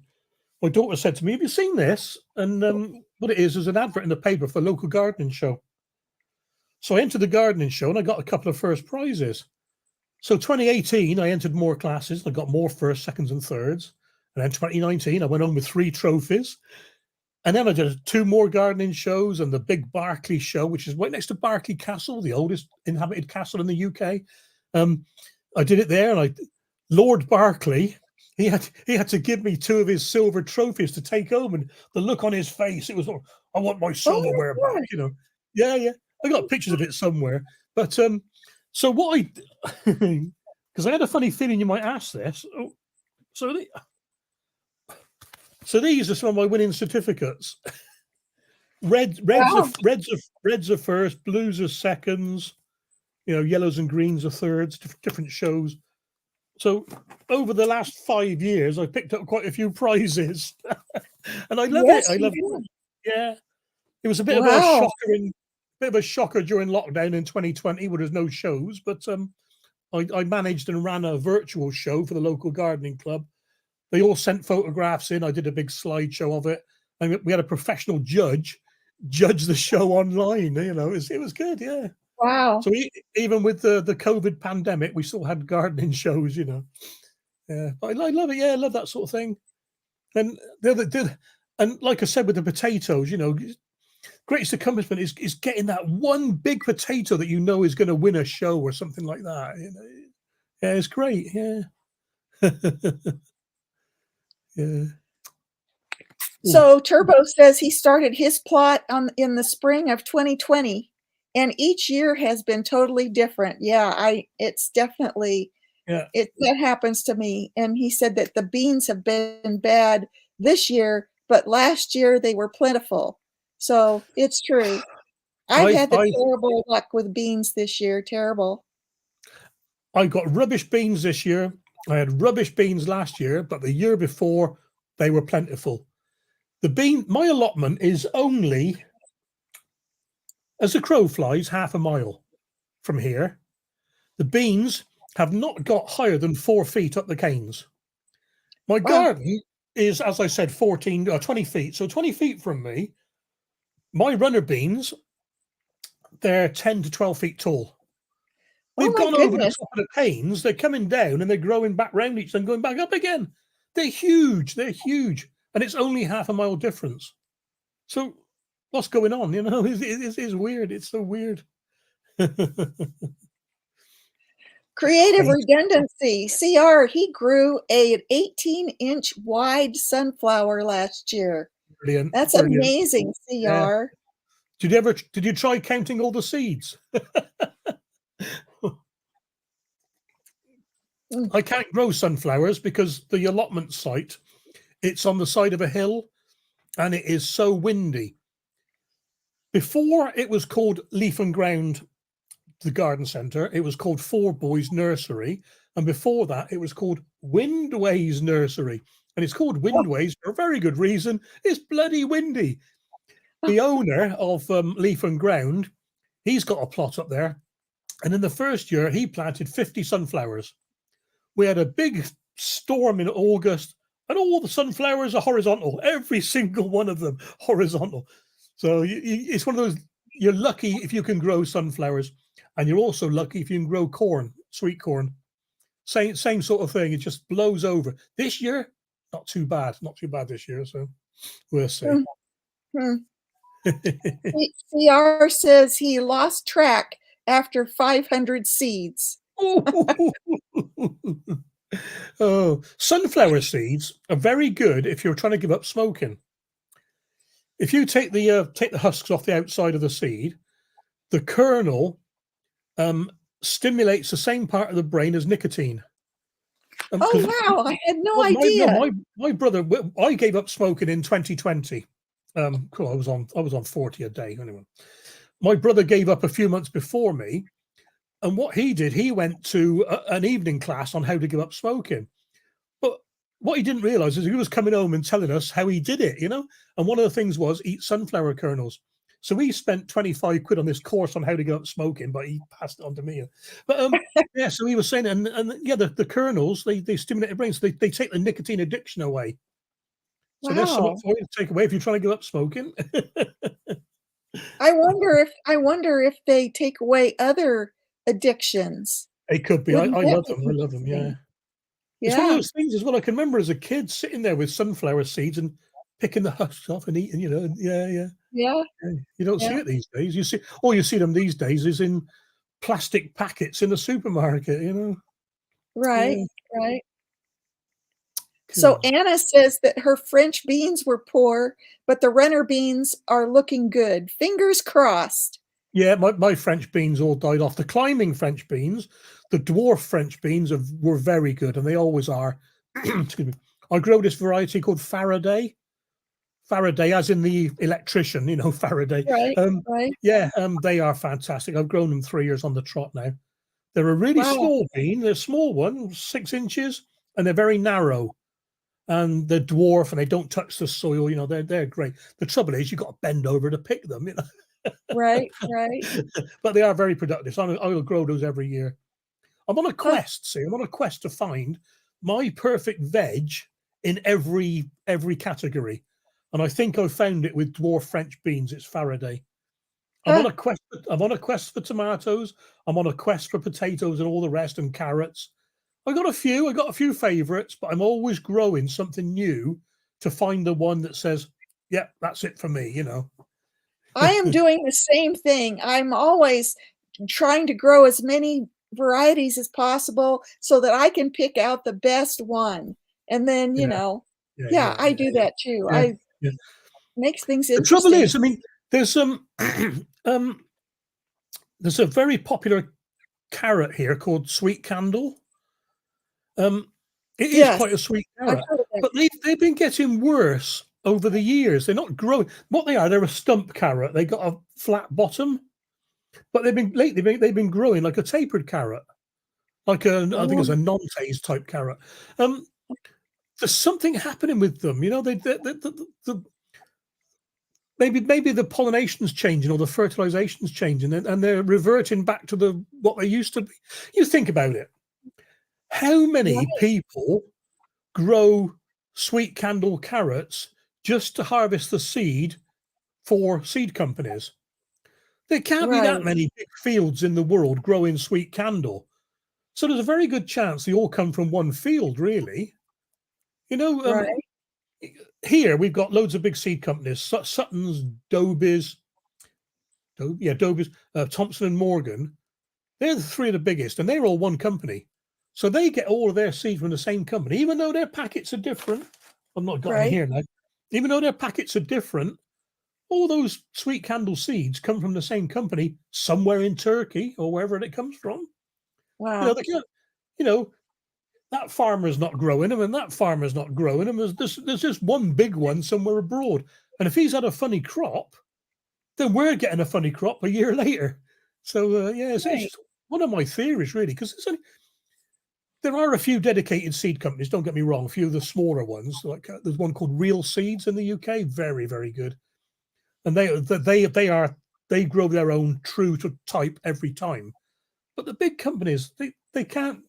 my daughter said to me, "Have you seen this?" And what it is an advert in the paper for a local gardening show. So I entered the gardening show and I got a couple of first prizes. So 2018, I entered more classes. I got more first, seconds, and thirds. And then 2019, I went on with 3 trophies. And then I did 2 more gardening shows and the big Berkeley show, which is right next to Berkeley Castle, the oldest inhabited castle in the UK. I did it there, and Lord Berkeley, he had to give me 2 of his silver trophies to take home, and the look on his face, it was, I want my silverware back, Yeah. I got pictures of it somewhere. But so what because I had a funny feeling you might ask this. So these are some of my winning certificates. Reds are first, blues are seconds, yellows and greens are thirds, different shows. So over the last 5 years, I picked up quite a few prizes, and I love it. I love it. Yeah, it was a bit of a shocker during lockdown in 2020 where there's no shows, but I managed and ran a virtual show for the local gardening club They all sent photographs in. I did a big slideshow of it, and we had a professional judge the show online. You know, it was good. Yeah.
Wow.
So even with the COVID pandemic, we still had gardening shows. You know. Yeah, but I love it. Yeah, I love that sort of thing. And and like I said with the potatoes, you know, greatest accomplishment is getting that one big potato that you know is going to win a show or something like that. You know, yeah, it's great. Yeah. Yeah.
So Turbo says he started his plot in the spring of 2020, and each year has been totally different. Yeah, it's definitely
Yeah.
that happens to me. And he said that the beans have been bad this year, but last year they were plentiful. So it's true. I've had the terrible luck with beans this year. Terrible.
I got rubbish beans this year. I had rubbish beans last year, but the year before they were plentiful. My allotment is only, as the crow flies, half a mile from here. The beans have not got higher than 4 feet up the canes. My garden is, as I said, 20 feet. So 20 feet from me, my runner beans, they're 10 to 12 feet tall. They've gone over the top of the canes. They're coming down and they're growing back round each and going back up again. They're huge. They're huge. And it's only half a mile difference. So what's going on? You know, it's weird. It's so weird.
Creative redundancy. CR, he grew an 18-inch wide sunflower last year.
Brilliant.
That's
brilliant.
Amazing, CR.
Yeah. Did you try counting all the seeds? I can't grow sunflowers because the allotment site, it's on the side of a hill and it is so windy. Before it was called Leaf and Ground, the garden centre, it was called Four Boys Nursery. And before that, it was called Windways Nursery. And it's called Windways for a very good reason. It's bloody windy. The owner of Leaf and Ground, he's got a plot up there. And in the first year, he planted 50 sunflowers. We had a big storm in August, and all the sunflowers are horizontal. Every single one of them horizontal. So it's one of those, you're lucky if you can grow sunflowers, and you're also lucky if you can grow corn, sweet corn. Same sort of thing. It just blows over. This year, not too bad. Not too bad this year. So we'll see.
CR says he lost track after 500 seeds.
Oh, sunflower seeds are very good if you're trying to give up smoking. If you take the husks off the outside of the seed, the kernel stimulates the same part of the brain as nicotine.
Oh wow! I had no idea.
My brother, I gave up smoking in 2020. I was on 40 a day anyway. My brother gave up a few months before me. And what he did, he went to an evening class on how to give up smoking. But what he didn't realize is he was coming home and telling us how he did it, you know? And one of the things was eat sunflower kernels. So he spent 25 quid on this course on how to give up smoking, but he passed it on to me. But yeah, so he was saying, and yeah, the kernels, they stimulate the brain. So they take the nicotine addiction away. So there's something for you to take away if you're trying to give up smoking.
I wonder if they take away other addictions.
It could be. I love them. I love them. Yeah. It's one of those things as well. I can remember as a kid sitting there with sunflower seeds and picking the husks off and eating. You know. Yeah. You don't see it these days. All you see them these days is in plastic packets in the supermarket. You know.
Right. So Anna says that her French beans were poor, but the runner beans are looking good. Fingers crossed.
Yeah, my French beans all died off. The climbing French beans, the dwarf French beans were very good, and they always are. Excuse me. I grow this variety called Faraday. Faraday, as in the electrician, you know, Faraday.
Right.
Yeah, they are fantastic. I've grown them 3 years on the trot now. They're a really small bean. They're a small one, 6 inches, and they're very narrow. And they're dwarf, and they don't touch the soil. You know, they're great. The trouble is, you've got to bend over to pick them. You know.
Right.
But they are very productive. So I will grow those every year. I'm on a quest. I'm on a quest to find my perfect veg in every category. And I think I found it with dwarf French beans. It's Faraday. I'm on a quest. I'm on a quest for tomatoes. I'm on a quest for potatoes and all the rest, and carrots. I got a few favorites, but I'm always growing something new to find the one that says, "Yeah, that's it for me." You know.
I am doing the same thing. I'm always trying to grow as many varieties as possible so that I can pick out the best one. And then, you
Yeah,
know,
yeah,
yeah,
yeah,
I do that too.
yeah,
I
yeah.
makes things
The trouble
interesting.
is, I mean, there's some there's a very popular carrot here called sweet candle. It is
Yes,
quite a sweet
I've
carrot,
heard of that.
but they've been getting worse over the years. They're not growing. What they are, they're a stump carrot. They got a flat bottom, but they've been growing like a tapered carrot, like I think it's
Oh,
a non-phase type carrot. Um, there's something happening with them. You know, maybe the pollination's changing or the fertilization's changing, and they're reverting back to what they used to be. You think about it. How many
right,
people grow sweet candle carrots just to harvest the seed for seed companies? There can't be that
right,
many big fields in the world growing sweet candle. So there's a very good chance they all come from one field, really. You know,
right,
here we've got loads of big seed companies: Sutton's, Doby's, Thompson and Morgan. They're the three of the biggest, and they're all one company. So they get all of their seed from the same company, even though their packets are different. I've not got any
right.
here now. Even though their packets are different, all those sweet candle seeds come from the same company somewhere in Turkey or wherever it comes from. You know,
Wow.
they can't, you know, that farmer's not growing them and that farmer's not growing them. There's just one big one somewhere abroad. And if he's had a funny crop, then we're getting a funny crop a year later. So, yeah, it's
Right.
just one of my theories, really, because there are a few dedicated seed companies, don't get me wrong, a few of the smaller ones. Like there's one called Real Seeds in the UK, very, very good. And they grow their own true to type every time. But the big companies, they can't.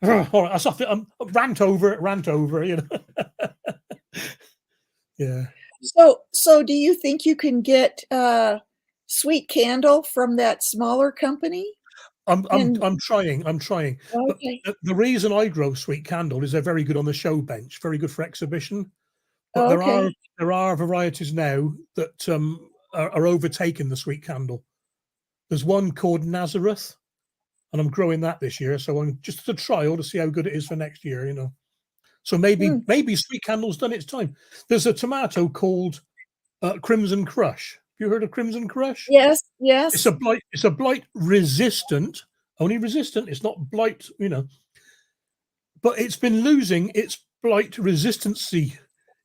All right, I stop it. Rant over, you know. Yeah.
So do you think you can get sweet candle from that smaller company? And
I'm trying. But
okay.
the reason I grow sweet candle is they're very good on the show bench, very good for exhibition. But
Okay.
there are varieties now that are overtaking the sweet candle. There's one called Nazareth, and I'm growing that this year. So I'm just as a trial to see how good it is for next year, you know. So
Hmm.
maybe sweet candle's done its time. There's a tomato called Crimson Crush. Have you heard of Crimson Crush?
Yes, yes.
It's a blight resistant, only resistant. It's not blight, you know, but it's been losing its blight resistancy.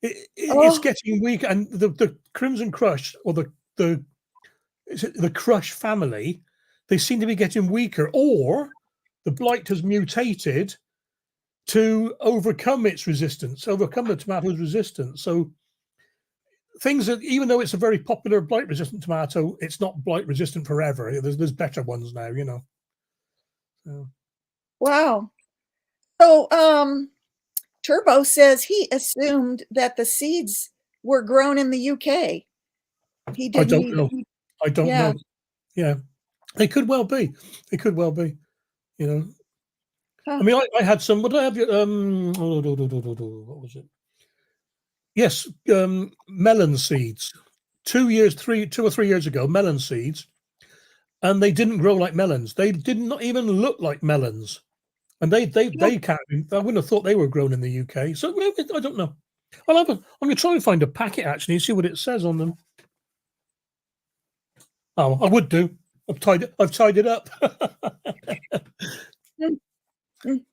It's
Oh,
getting weak, and the Crimson Crush or the is it the Crush family, they seem to be getting weaker, or the blight has mutated to overcome its resistance, overcome the tomato's resistance. So things that, even though it's a very popular blight resistant tomato, it's not blight resistant forever. There's better ones now, you know. So,
wow. So Turbo says he assumed that the seeds were grown in the UK. He
I
didn't
don't
even,
know. I don't
yeah.
know. Yeah, they could well be. They could well be. You know,
Huh.
I mean, I had some. What did I have? What was it? Yes, melon seeds. 2 or 3 years ago, melon seeds, and they didn't grow like melons. They did not even look like melons, and
Yeah.
they can't. I wouldn't have thought they were grown in the UK. So I don't know. I'm going to try and find a packet actually and see what it says on them. Oh, I would do. I've tied it up.
Mm, mm.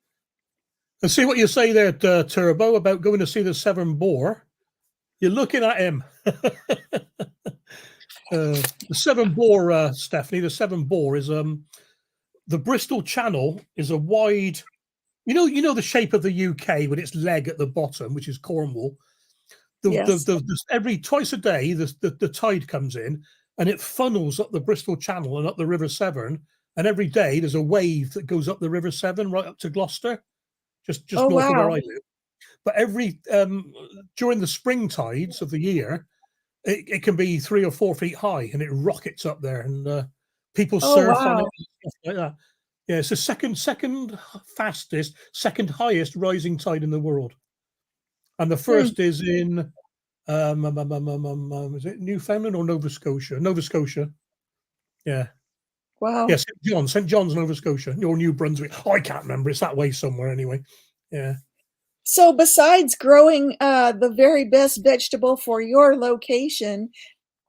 And see what you say there, Turbo, about going to see the Severn Boar. You're looking at him. The Severn Boar, Stephanie. The Severn Boar is the Bristol Channel is a wide. You know the shape of the UK with its leg at the bottom, which is Cornwall.
Yes.
Every twice a day, the tide comes in and it funnels up the Bristol Channel and up the River Severn. And every day there's a wave that goes up the River Severn right up to Gloucester, just
Oh,
north of where
wow.
I live. but every during the spring tides of the year, it can be 3 or 4 feet high, and it rockets up there, and people
Oh,
surf on it
wow.
and stuff like that. Yeah, it's the second fastest, second highest rising tide in the world, and the
Hmm.
first is in is it Newfoundland or Nova Scotia? Nova Scotia. Yeah.
Wow.
Yeah, St. John's, Nova Scotia, or New Brunswick. Oh, I can't remember. It's that way somewhere anyway. Yeah.
So besides growing the very best vegetable for your location,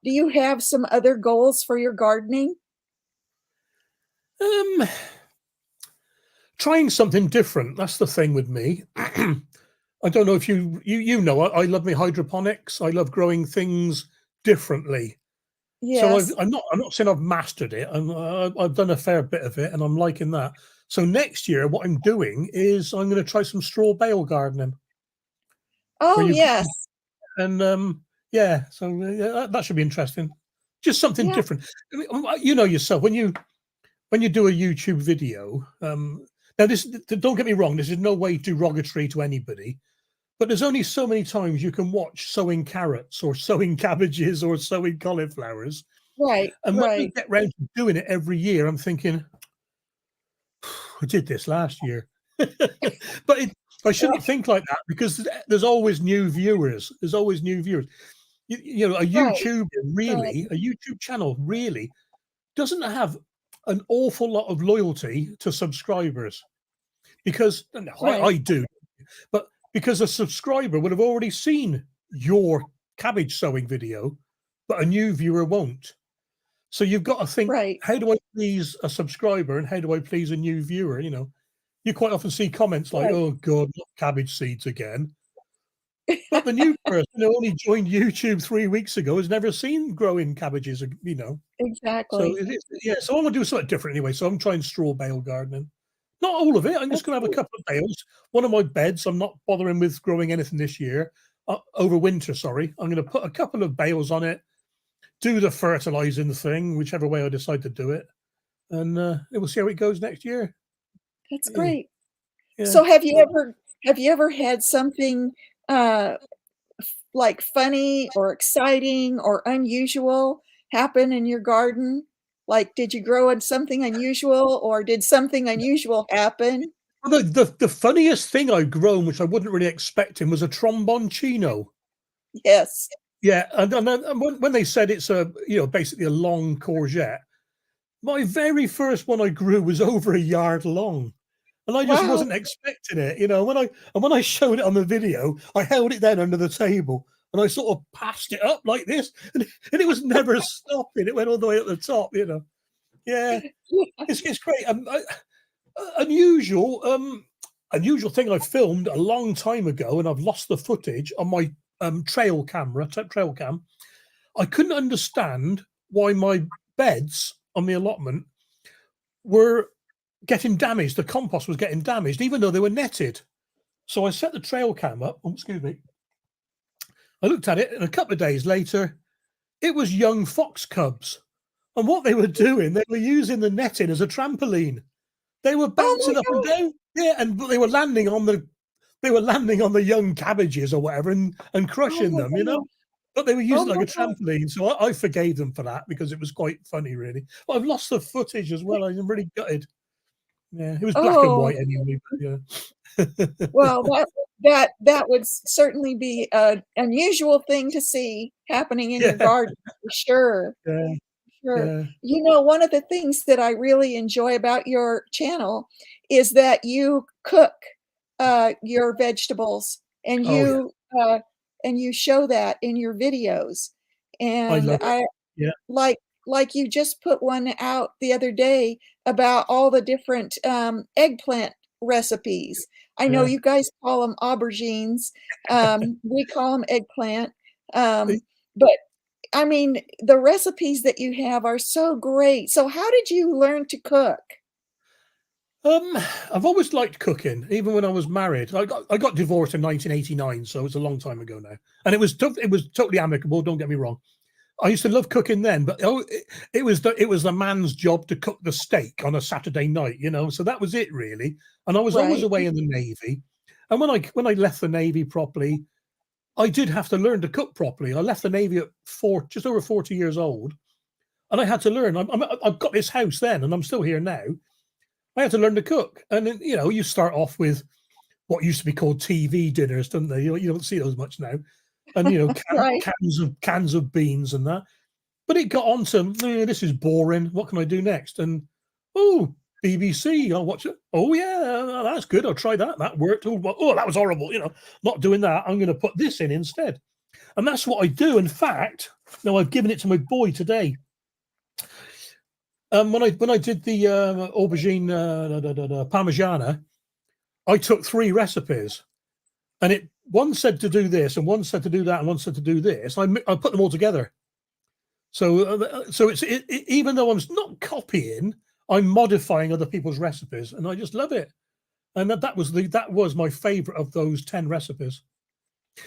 do you have some other goals for your gardening?
Um, Trying something different. That's the thing with me. I don't know if you know, I love my hydroponics. I love growing things differently. So
Yes.
I'm not saying I've mastered it. I've done a fair bit of it, and I'm liking that. So next year, what I'm doing is I'm going to try some straw bale gardening, where
Oh,
you
yes.
and yeah. So yeah, that should be interesting. Just something
Yeah.
different. I mean, you know yourself when you do a YouTube video. Now, this don't get me wrong. This is no way derogatory to anybody. But there's only so many times you can watch sowing carrots or sowing cabbages or sowing cauliflowers.
Right.
And when I
Right.
get round to doing it every year, I'm thinking, I did this last year. But I shouldn't think like that, because there's always new viewers. There's always new viewers. You know,
Right. Right.
a YouTube channel really doesn't have an awful lot of loyalty to subscribers, because no,
Right.
I do, but because a subscriber would have already seen your cabbage sowing video, but a new viewer won't. So you've got to think,
Right.
how do I please a subscriber and how do I please a new viewer? You know, you quite often see comments like,
Right.
"Oh God, not cabbage seeds again." But the new person who only joined YouTube 3 weeks ago has never seen growing cabbages, you know. So
Exactly.
yeah, so I want to do something different anyway. So I'm trying straw bale gardening. Not all of it. I'm just
That's
going to have a
good.
couple of bales. One of my beds, I'm not bothering with growing anything this year. Over winter, sorry. I'm going to put a couple of bales on it, do the fertilizing thing, whichever way I decide to do it, and we'll see how it goes next year.
That's
Yeah,
great.
yeah.
So have you ever had something uh like funny or exciting or unusual happen in your garden? Like, did you grow in something unusual or did something unusual happen?
Well, the funniest thing I've grown, which I wouldn't really expect, was a tromboncino.
Yes.
Yeah, and when they said it's basically a long courgette, my very first one I grew was over a yard long, and I just
Wow.
wasn't expecting it. You know, when I showed it on the video, I held it down under the table and I sort of passed it up like this, and it was never stopping. It went all the way up the top. You know, yeah, it's great. Unusual unusual thing I filmed a long time ago, and I've lost the footage on my trail cam. I couldn't understand why my beds on the allotment were getting damaged. The compost was getting damaged, even though they were netted. So I set the trail cam up. Oh, excuse me. I looked at it, and a couple of days later, it was young fox cubs. And what they were doing, they were using the netting as a trampoline. They were
Oh my
bouncing up and
gosh.
down. Yeah, and they were landing on the young cabbages or whatever, and
Oh
crushing
my
them, you know.
gosh.
But they were
Oh
using it
my
like a
gosh.
trampoline, so I forgave them for that because it was quite funny, really. But I've lost the footage as well. I'm really gutted. Yeah, it was black and
Oh,
white anyway, but yeah.
well, that would certainly be an unusual thing to see happening in your
Yeah,
garden for sure.
yeah,
Sure.
yeah.
You know, one of the things that I really enjoy about your channel is that you cook your vegetables and
Oh, yeah.
uh, you show that in your videos.
I
And
love it.
I
Yeah,
like you just put one out the other day about all the different eggplant recipes. I know
yeah.
you guys call them aubergines. We call them eggplant.
I
But I mean, the recipes that you have are so great. So how did you learn to cook?
I've always liked cooking, even when I was married. I got divorced in 1989, so it's a long time ago now, and it was totally amicable. Don't get me wrong. I used to love cooking then, but it was the man's job to cook the steak on a Saturday night, you know. So that was it really. And I was always
Right.
away in the Navy, And when I left the Navy properly, I did have to learn to cook properly. I left the Navy at just over 40 years old, and I had to learn. I've got this house then, and I'm still here now. I had to learn to cook, and then, you start off with what used to be called TV dinners, don't they? You don't see those much now, and
Right.
cans of beans and that. But it got on to this is boring. What can I do next? And BBC, I'll watch it. Oh yeah, that's good. I'll try that. That worked. Oh, that was horrible. Not doing that. I'm going to put this in instead. And that's what I do. In fact, now I've given it to my boy today. When I did the aubergine parmigiana, I took 3 recipes, and one said to do this, and one said to do that, and one said to do this. I put them all together. So it's even though I'm not copying, I'm modifying other people's recipes, and I just love it. And that was my favorite of those 10 recipes.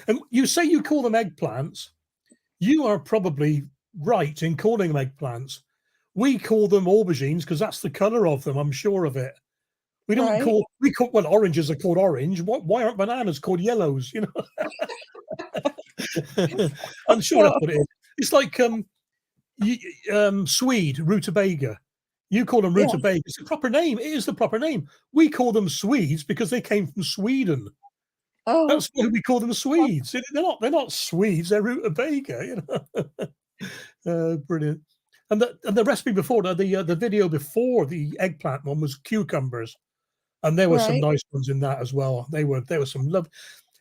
And you say you call them eggplants. You are probably right in calling them eggplants. We call them aubergines because that's the color of them. I'm sure of it. We don't
Right.
well, oranges are called orange. Why aren't bananas called yellows? I'm sure that's what it is. It's like Swede, rutabaga. You call them rutabaga. It's the proper name. It is the proper name. We call them Swedes because they came from Sweden.
Oh,
That's why we call them Swedes. They're not Swedes. They're rutabaga. Brilliant. And the recipe before that, the video before the eggplant one was cucumbers, and there were some
right.
nice ones in that as well. There were some love.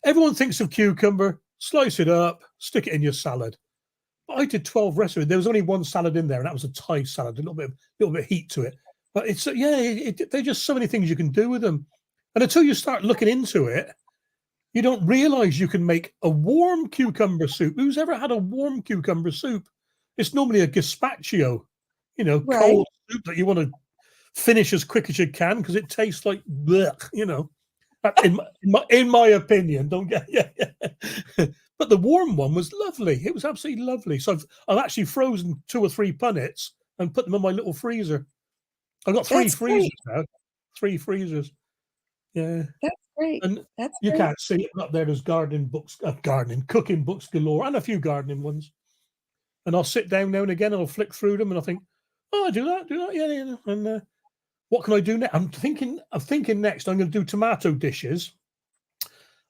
Everyone thinks of cucumber. Slice it up, stick it in your salad. I did 12 recipes. There was only one salad in there, and that was a Thai salad, a little bit of heat to it. But it's there's just so many things you can do with them. And until you start looking into it, you don't realize you can make a warm cucumber soup. Who's ever had a warm cucumber soup? It's normally a gazpacho,
Right.
cold soup that you want to finish as quick as you can because it tastes like blech, in my opinion. Don't get But the warm one was lovely. It was absolutely lovely. So I've actually frozen 2 or 3 punnets and put them in my little freezer. I've got 3
That's
freezers
great.
now. 3 freezers. Yeah.
That's great.
And
That's
you
great.
can't see it up there. There's cooking books galore, and a few gardening ones. And I'll sit down now and again and I'll flick through them and I think, oh, I do that, yeah. And what can I do next? I'm thinking next I'm going to do tomato dishes.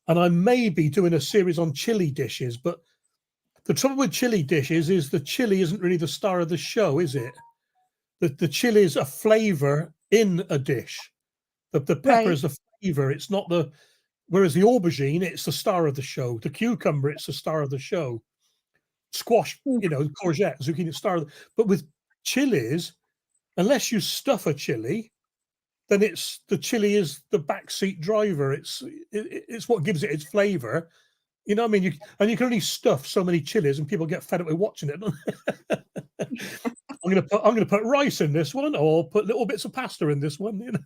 And I may be doing a series on chili dishes, but the trouble with chili dishes is the chili isn't really the star of the show, is it? The chili is a flavor in a dish. The pepper
Right.
is the flavor. It's not whereas the aubergine, it's the star of the show. The cucumber, it's the star of the show. Squash, courgette, zucchini, star. But with chilies, unless you stuff a chili, then the chili is the backseat driver. It's what gives it its flavor. You know what I mean? You can only stuff so many chilies, and people get fed up with watching it. I'm gonna put rice in this one, or put little bits of pasta in this one.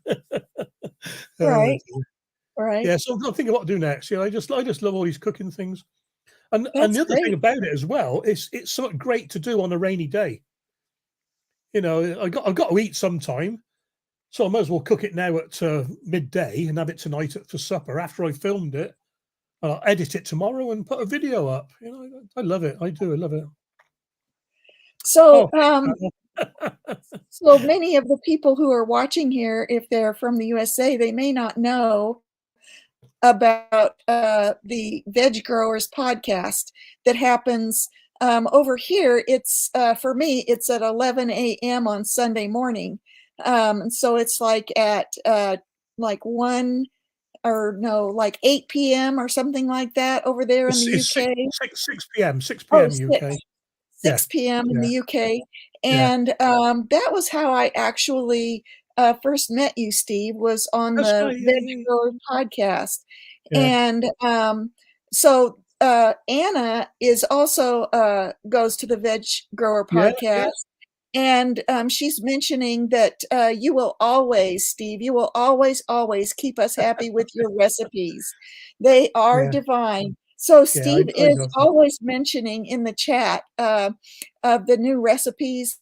Right. Right.
Yeah. So I'm thinking what to do next. I just love all these cooking things. And
That's
the other thing
great.
about it as well is it's something great to do on a rainy day. I've got to eat sometime. So I might as well cook it now at midday and have it tonight for supper after I filmed it. I'll edit it tomorrow and put a video up. I love it. I do. I love it.
So,
Oh,
so many of the people who are watching here, if they're from the USA, they may not know about the Veg Growers podcast that happens over here. It's for me, it's at 11 a.m. on Sunday morning. So it's like at like 1 or no, like 8 p.m. or something like that over there in the
it's
UK.
6 p.m. 6
Oh,
p.m. UK.
6 p.m. in
Yeah.
the UK.
Yeah.
And that was how I actually first met you, Steve, was on
That's
the
right.
Veg Grower podcast.
Yeah.
And so Anna is also goes to the Veg Grower
Yeah.
podcast. And she's mentioning that you will always, Steve, you will always keep us happy with your recipes. They are
Yeah.
divine. So
Yeah.
Steve
I
is
love that.
always mentioning in the chat of the new recipes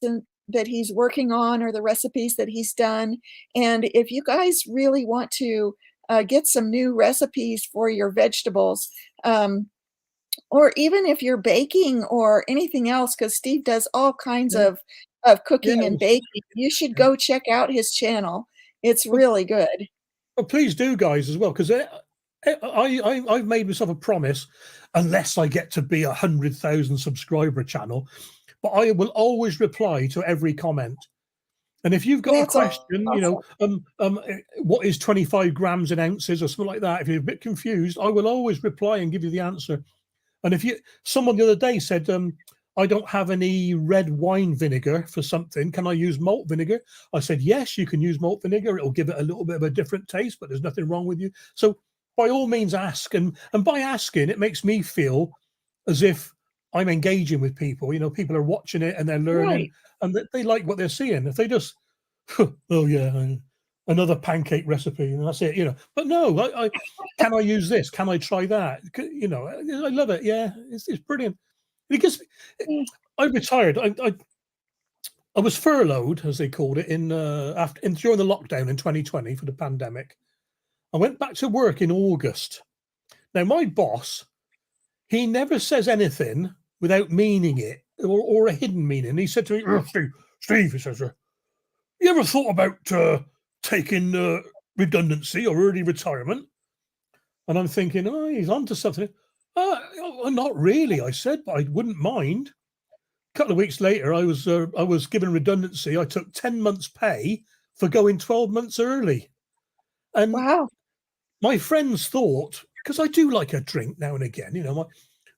that he's working on or the recipes that he's done. And if you guys really want to get some new recipes for your vegetables. Or even if you're baking or anything else, because Steve does all kinds
Yeah.
of
Yeah.
cooking and baking. You should go check out his channel. It's really good.
Well, please do, guys, as well, because I've made myself a promise, unless I get to be 100,000 subscriber channel, but I will always reply to every comment. And if you've got a
That's
question,
awesome.
what is 25 grams in ounces or something like that, if you're a bit confused, I will always reply and give you the answer. And if someone the other day said, I don't have any red wine vinegar for something, can I use malt vinegar? I said, yes, you can use malt vinegar. It'll give it a little bit of a different taste, but there's nothing wrong with you. So by all means ask. And by asking, it makes me feel as if I'm engaging with people. People are watching it and they're learning,
Right.
and they like what they're seeing. If they just, oh yeah, another pancake recipe, and that's it. But no, I can I use this? Can I try that? I love it. Yeah, it's brilliant. Because I retired. I was furloughed, as they called it, during the lockdown in 2020 for the pandemic. I went back to work in August. Now, my boss, he never says anything without meaning it or a hidden meaning. He said to me, Steve, he says, you ever thought about taking redundancy or early retirement? And I'm thinking, oh, he's onto something. Not really, I said, but I wouldn't mind. A couple of weeks later, I was given redundancy. I took 10 months' pay for going 12 months early. And
Wow.
my friends thought, because I do like a drink now and again,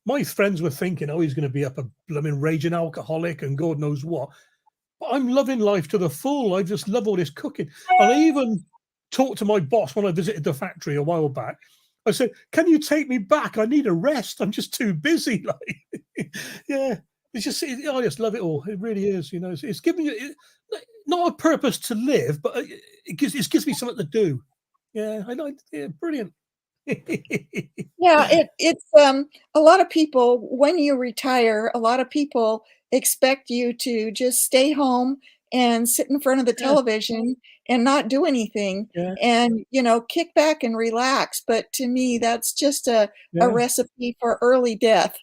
my friends were thinking, oh, he's going to be up a blooming raging alcoholic and God knows what. But I'm loving life to the full. I just love all this cooking. And I even talked to my boss when I visited the factory a while back. I said, can you take me back? I need a rest. I'm just too busy. Yeah. It's just, I just love it all. It really is. It's giving you not a purpose to live, but it gives me something to do. Yeah. I like, yeah, brilliant.
Yeah, it's a lot of people, when you retire, a lot of people expect you to just stay home and sit in front of the
Yeah.
television and not do anything
Yeah.
and, kick back and relax. But to me, that's just a
Yeah.
recipe for early death.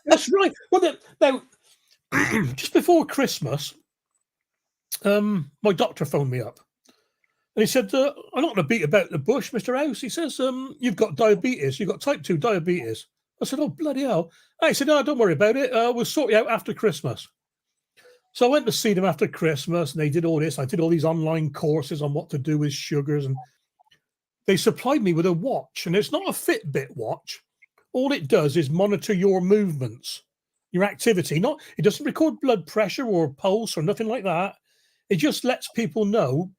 That's right. Well, now, just before Christmas, my doctor phoned me up. And he said, I'm not going to beat about the bush, Mr. House. He says, you've got diabetes. You've got type 2 diabetes. I said, oh, bloody hell. He said, no, don't worry about it. We'll sort you out after Christmas. So I went to see them after Christmas, and they did all this. I did all these online courses on what to do with sugars. And they supplied me with a watch. And it's not a Fitbit watch. All it does is monitor your movements, your activity. It doesn't record blood pressure or pulse or nothing like that. It just lets people know.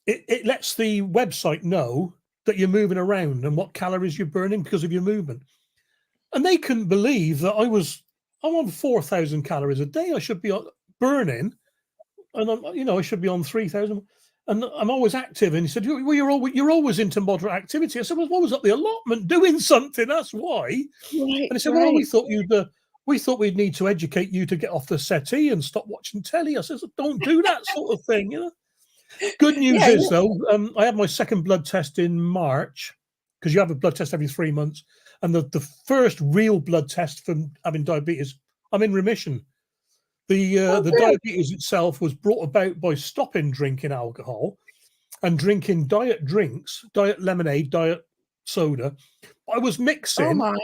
It lets the website know that you're moving around and what calories you're burning because of your movement. And they couldn't believe that I'm on 4,000 calories a day. I should be burning, and I should be on 3,000. And I'm always active. And he said, well, you're always into moderate activity. I said, well, I was at the allotment doing something. That's why.
Right,
And he said, well,
right.
we thought we'd need to educate you to get off the settee and stop watching telly. I said, don't do that sort of thing, Good news
Yeah,
is, though, I had my second blood test in March, because you have a blood test every 3 months. And the first real blood test from having diabetes, I'm in remission. The
good.
diabetes itself was brought about by stopping drinking alcohol and drinking diet drinks, diet lemonade, diet soda. I was
Oh
mixing,
my.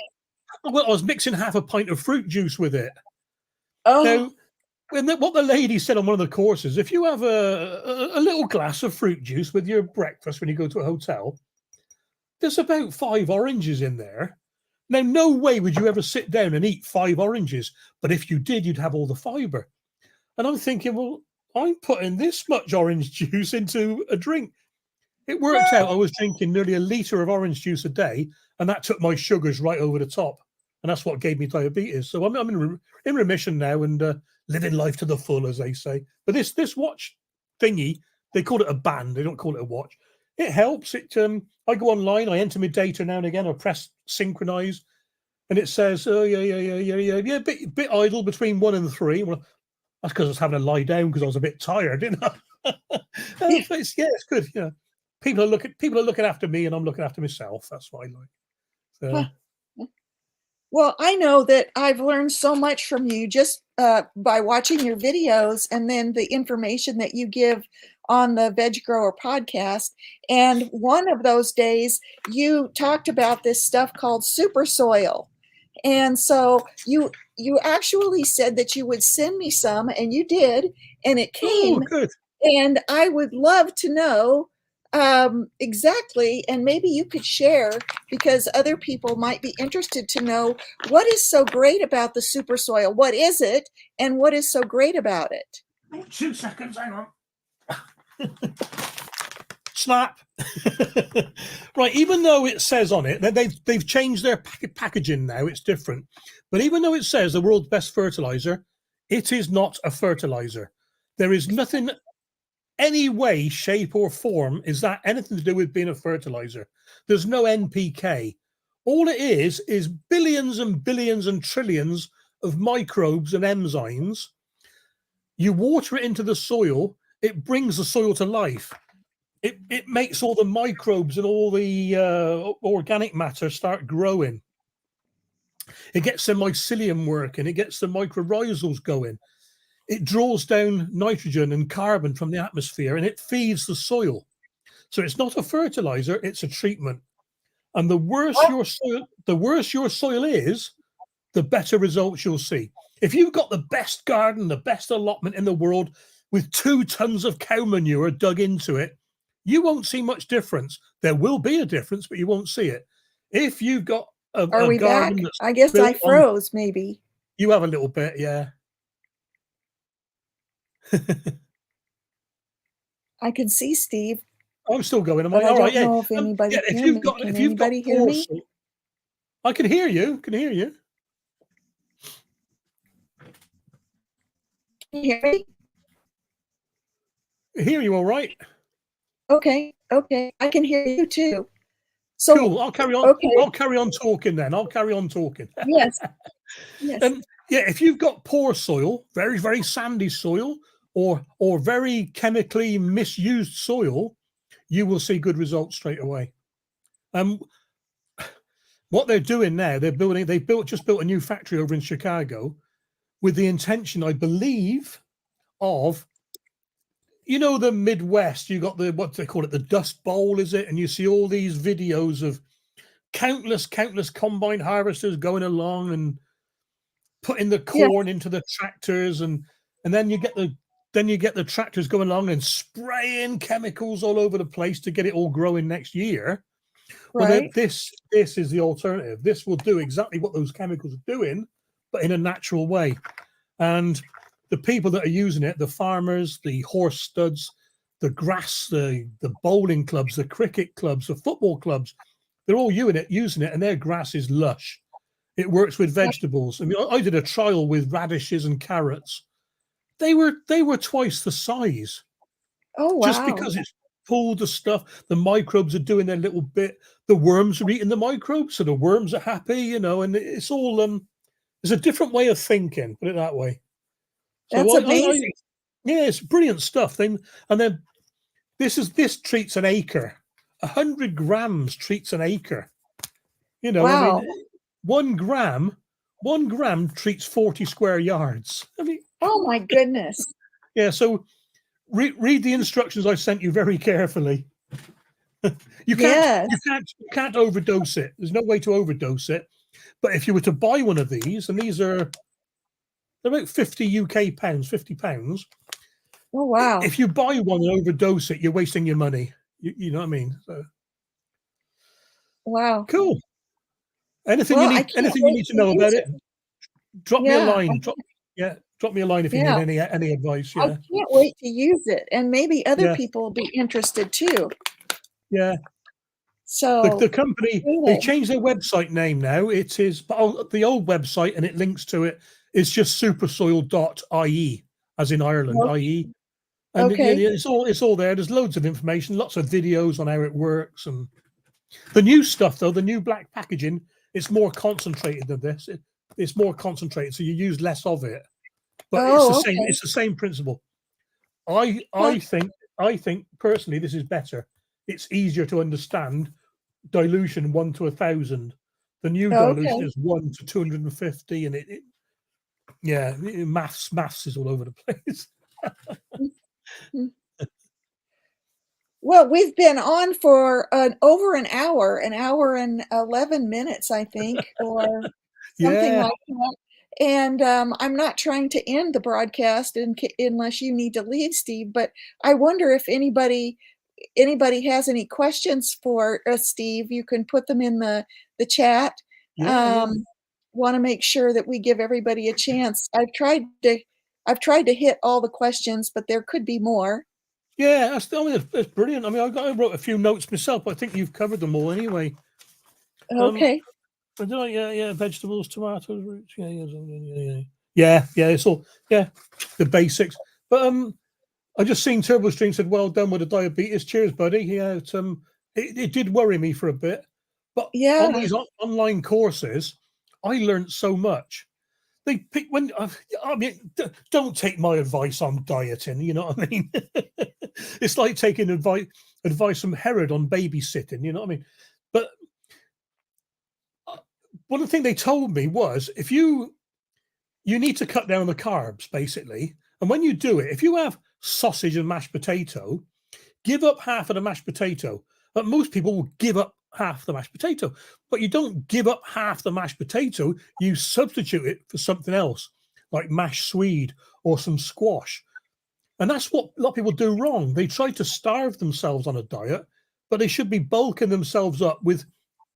half a pint of fruit juice with it.
Oh,
Now, what the lady said on one of the courses, if you have a little glass of fruit juice with your breakfast when you go to a hotel, there's about 5 oranges in there. Now, no way would you ever sit down and eat 5 oranges, but if you did, you'd have all the fiber. And I'm thinking, well, I'm putting this much orange juice into a drink. It worked out I was drinking nearly a litre of orange juice a day, and that took my sugars right over the top. And that's what gave me diabetes. So I'm in remission now and living life to the full, as they say. But this watch thingy, they call it a band. They don't call it a watch. It helps. I go online, I enter my data now and again. I press synchronize, and it says, oh yeah, bit idle between 1 and 3. Well, that's because I was having to lie down because I was a bit tired,
yeah.
it's good. people are looking after me, and I'm looking after myself. That's what I like. So,
Huh. Well, I know that I've learned so much from you just by watching your videos and then the information that you give on the Veg Grower podcast. And one of those days, you talked about this stuff called super soil. And so you actually said that you would send me some, and you did, and it
oh,
came.
good.
And I would love to know exactly, and maybe you could share because other people might be interested to know what is so great about the super soil. What is it, and what is so great about it?
Oh, 2 seconds, hang on. Snap. Right, even though it says on it that they've changed their packaging now, it's different. But even though it says the world's best fertilizer, it is not a fertilizer. There is nothing, any way, shape, or form is that anything to do with being a fertilizer. There's no NPK. All it is billions and billions and trillions of microbes and enzymes. You water it into the soil, it brings the soil to life. It makes all the microbes and all the organic matter start growing. It gets the mycelium working. It gets the mycorrhizals going. It draws down nitrogen and carbon from the atmosphere, and it feeds the soil. So it's not a fertilizer; it's a treatment. And the worse your soil is, the better results you'll see. If you've got the best garden, the best allotment in the world, with 2 tons of cow manure dug into it, you won't see much difference. There will be a difference, but you won't see it. If you've got a
we
garden
back?
that's
I guess I froze, maybe.
You have a little bit, yeah.
I can see Steve.
I'm still going. Am
But
I?
I
All right,
don't
yeah.
know if anybody
If
hear
you've
me.
got,
Can
if you've got
anybody hear
poor
me?
soil, I can hear you. Can hear you.
Can you hear me?
I hear you all right.
Okay, I can hear you too. So
Cool. I'll carry on.
okay,
I'll carry on talking then. I'll carry on talking.
yes, yes.
Yeah, if you've got poor soil, very, very sandy soil, or very chemically misused soil, you will see good results straight away. What they're doing now, they just built a new factory over in Chicago with the intention, I believe, of, the Midwest, you got what do they call it, the Dust Bowl, is it? And you see all these videos of countless combine harvesters going along and putting the corn into the tractors, and then you get the tractors going along and spraying chemicals all over the place to get it all growing next year. Well,
Right.
this is the alternative. This will do exactly what those chemicals are doing, but in a natural way. And the people that are using it, the farmers, the horse studs, the grass, the bowling clubs, the cricket clubs, the football clubs, they're all using it, and their grass is lush. It works with vegetables. I mean, I did a trial with radishes and carrots. They were twice the size.
Oh, wow.
Just because it's pulled the stuff, the microbes are doing their little bit. The worms are eating the microbes, so the worms are happy, and it's all it's a different way of thinking, put it that way. So
That's amazing.
yeah, it's brilliant stuff. And then this treats an acre. 100 grams treats an acre.
Wow.
I mean, 1 gram treats 40 square yards. I mean,
oh my goodness.
Yeah, so read the instructions I sent you very carefully. You can't overdose it. There's no way to overdose it. But if you were to buy one of these, and they're about 50 UK pounds, £50.
Oh, wow.
If you buy one and overdose it, you're wasting your money. You know what I mean? So,
wow.
cool. Anything you need to know about it, drop me a line. Drop me a line if you need any advice. Yeah.
I can't wait to use it, and maybe other people will be interested too.
Yeah.
So
the company, they changed their website name now. It is the old website, and it links to it. It's just supersoil.ie, as in Ireland, IE. And it's all there. There's loads of information, lots of videos on how it works, and the new stuff though, the new black packaging, it's more concentrated than this. It's more concentrated, so you use less of it. But it's the same. It's the same principle. I think personally this is better. it's easier to understand dilution 1 to 1,000. The new dilution
Okay.
is 1 to 250, and maths is all over the place.
Mhm. Well, we've been on for over an hour and 11 minutes, I think, or something
Yeah,
like that. And I'm not trying to end the broadcast unless you need to leave, Steve. But I wonder if anybody has any questions for Steve. You can put them in the chat.
yeah.
Want to make sure that we give everybody a chance. I've tried to hit all the questions, but there could be more.
Yeah, that's brilliant. I mean, I wrote a few notes myself, but I think you've covered them all anyway.
Okay.
But did I? Yeah, vegetables, tomatoes, roots. Yeah. It's all the basics. But I just seen Turbo Stream said, "Well done with the diabetes." Cheers, buddy. Yeah, it did worry me for a bit, but
Yeah.
on these online courses, I learned so much. They pick when I mean, don't take my advice on dieting. You know what I mean? It's like taking advice from Herod on babysitting. You know what I mean? But one thing they told me was if you need to cut down the carbs basically, and when you do it, if you have sausage and mashed potato, give up half of the mashed potato. But most people will give up half the mashed potato, but you don't give up half the mashed potato. You substitute it for something else, like mashed swede or some squash. And that's what a lot of people do wrong. They try to starve themselves on a diet, but they should be bulking themselves up with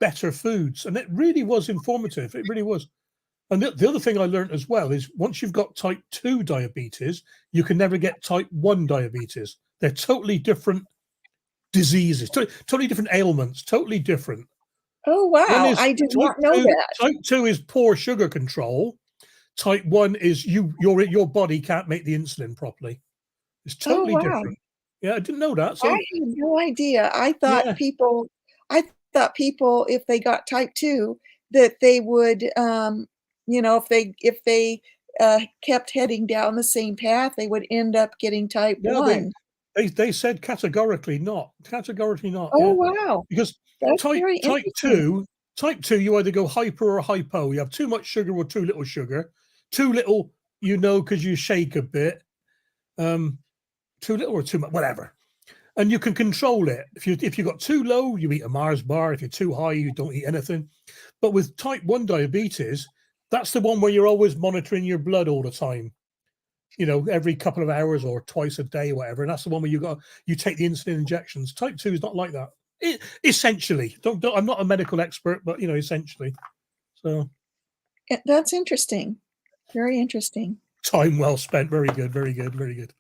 better foods. And it really was informative. It really was. And the other thing I learned as well is once you've got type 2 diabetes, you can never get type 1 diabetes. They're totally different diseases, totally different ailments, totally different.
Oh,
One
wow.
is
I did not know that.
type 2 is poor sugar control. Type 1 is your body can't make the insulin properly. It's
Oh,
totally
wow.
different. Yeah, I didn't know that.
I
So
had no idea.
yeah,
I thought people, if they got type 2, that they would, if they kept heading down the same path, they would end up getting type
no,
1.
they said categorically not. Categorically not.
Oh,
Yeah,
wow.
because
That's
type
very
type
interesting.
two type 2 you either go hyper or hypo. You have too much sugar or too little sugar. Too little, because you shake a bit. Too little or too much, whatever. And you can control it. If you got too low, you eat a Mars bar. If you're too high, you don't eat anything. But with type 1 diabetes, that's the one where you're always monitoring your blood all the time. Every couple of hours or twice a day, or whatever. And that's the one where you take the insulin injections. Type 2 is not like that. Essentially, don't I'm not a medical expert, but essentially. So
That's interesting. Very interesting.
time well spent. Very good. Very good. Very good.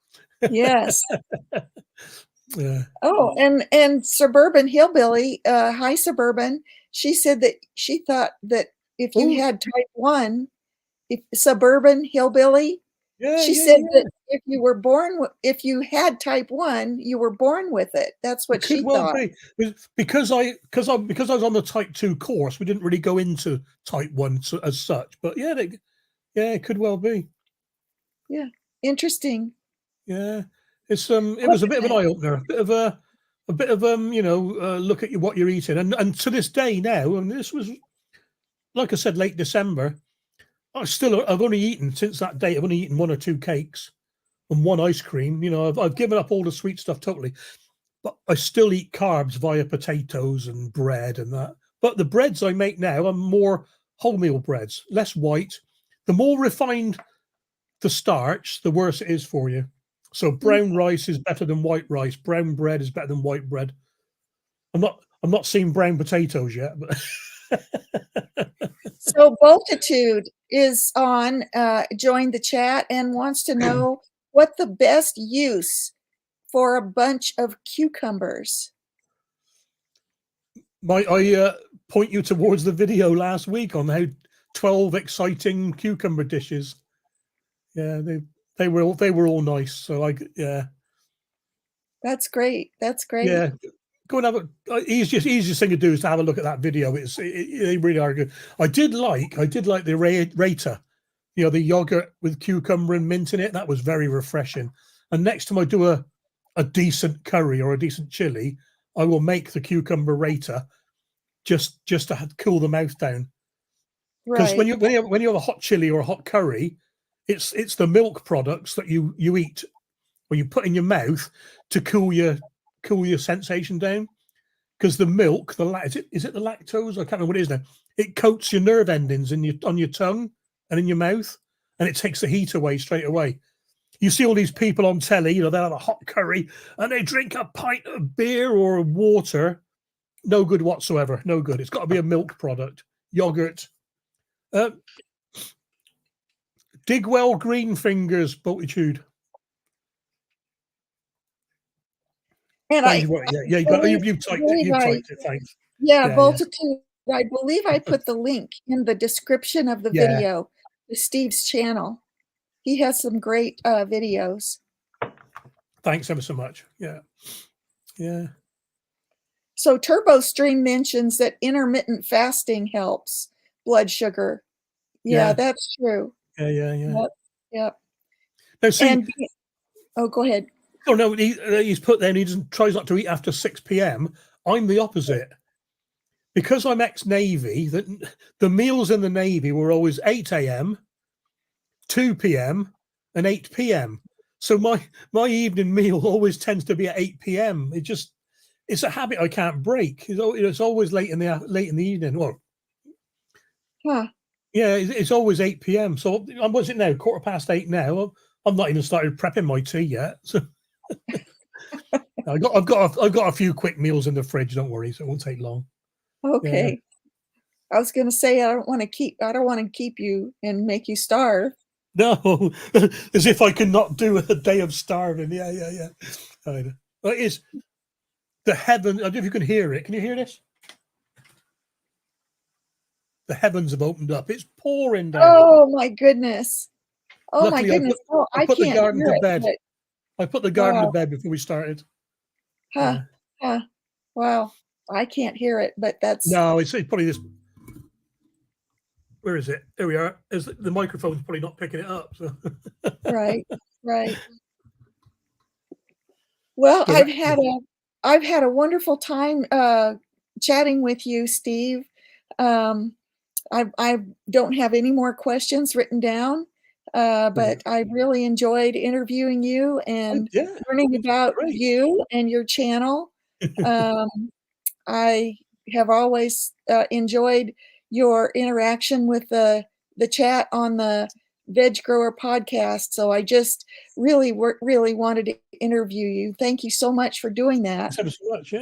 Yes.
Yeah.
Oh, and Suburban Hillbilly, hi Suburban. She said that she thought that if you
Oh,
had type 1, if Suburban Hillbilly,
yeah,
she
yeah,
said
yeah.
that if you had type 1, you were born with it. That's
It
what
could
she
well
thought.
be because I was on the type 2 course. We didn't really go into type 1 as such, but yeah, it could well be.
Yeah. Interesting.
Yeah, it was a bit of an eye opener, a bit of look at what you're eating, and to this day now, and this was like I said, late December. I've only eaten since that date. I've only eaten 1 or 2 cakes and 1 ice cream. I've given up all the sweet stuff totally. But I still eat carbs via potatoes and bread and that. But the breads I make now are more wholemeal breads, less white. The more refined the starch, the worse it is for you. So brown rice is better than white rice. Brown bread is better than white bread. I'm not seeing brown potatoes yet, but
So Multitude is on, joined the chat and wants to know what the best use for a bunch of cucumbers.
I point you towards the video last week on how 12 exciting cucumber dishes. Yeah, they were all nice. So yeah.
That's great. That's great.
Yeah, go and have easiest thing to do is to have a look at that video. They really are good. I did like the Rata, the yogurt with cucumber and mint in it. That was very refreshing. And next time I do a decent curry or a decent chili, I will make the cucumber rator just to cool the mouth down. Because
Right.
when you have a hot chili or a hot curry, it's the milk products that you eat or you put in your mouth to cool your sensation down. Because the milk, is it the lactose? I can't remember what it is now. It coats your nerve endings on your tongue and in your mouth, and it takes the heat away straight away. You see all these people on telly, you know, they'll have a hot curry and they drink a pint of beer or water. No good whatsoever. No good. It's got to be a milk product. Yogurt. Digwell Greenfingers, Boltitude.
And
you've typed it. Thanks.
Yeah, Voltitude. I believe I put the link in the description of the
Yeah.
video to Steve's channel. He has some great videos.
Thanks ever so much. Yeah. Yeah.
So TurboStream mentions that intermittent fasting helps blood sugar. Yeah, that's true.
Yeah.
Yep.
Now, see,
go ahead.
Oh no, he's put there. And he tries not to eat after 6 p.m. I'm the opposite, because I'm ex-Navy. The meals in the Navy were always 8 a.m., 2 p.m., and 8 p.m. So my evening meal always tends to be at 8 p.m. It's a habit I can't break. It's always late in the evening. Well, yeah, it's always 8 p.m. So what's it now? 8:15 now. I'm not even started prepping my tea yet. So I've got a few quick meals in the fridge. Don't worry, so it won't take long.
Okay. Yeah. I was going to say I don't want to keep you and make you starve.
No, as if I could not do a day of starving. Yeah. Well, it is the heaven. I don't know if you can hear it. Can you hear this? The heavens have opened up. It's pouring down.
Oh my goodness. Oh, luckily, my goodness.
I put the garden to bed. I put the garden to bed before we started.
Wow. I can't hear it, but that's...
No, it's probably this... Where is it? There we are. The microphone's probably not picking it up. So.
Right. Well, I've had a wonderful time chatting with you, Steve. I don't have any more questions written down, but I really enjoyed interviewing you and learning about you and your channel. I have always enjoyed your interaction with the chat on the Veg Grower podcast. So I just really wanted to interview you. Thank you so much for doing that.
Thanks so much.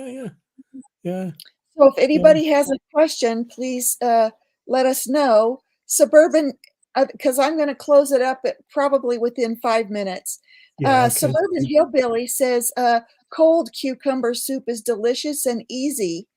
Yeah.
So if anybody has a question, please let us know. Suburban, because I'm going to close it up probably within 5 minutes. Suburban Hillbilly says cold cucumber soup is delicious and easy.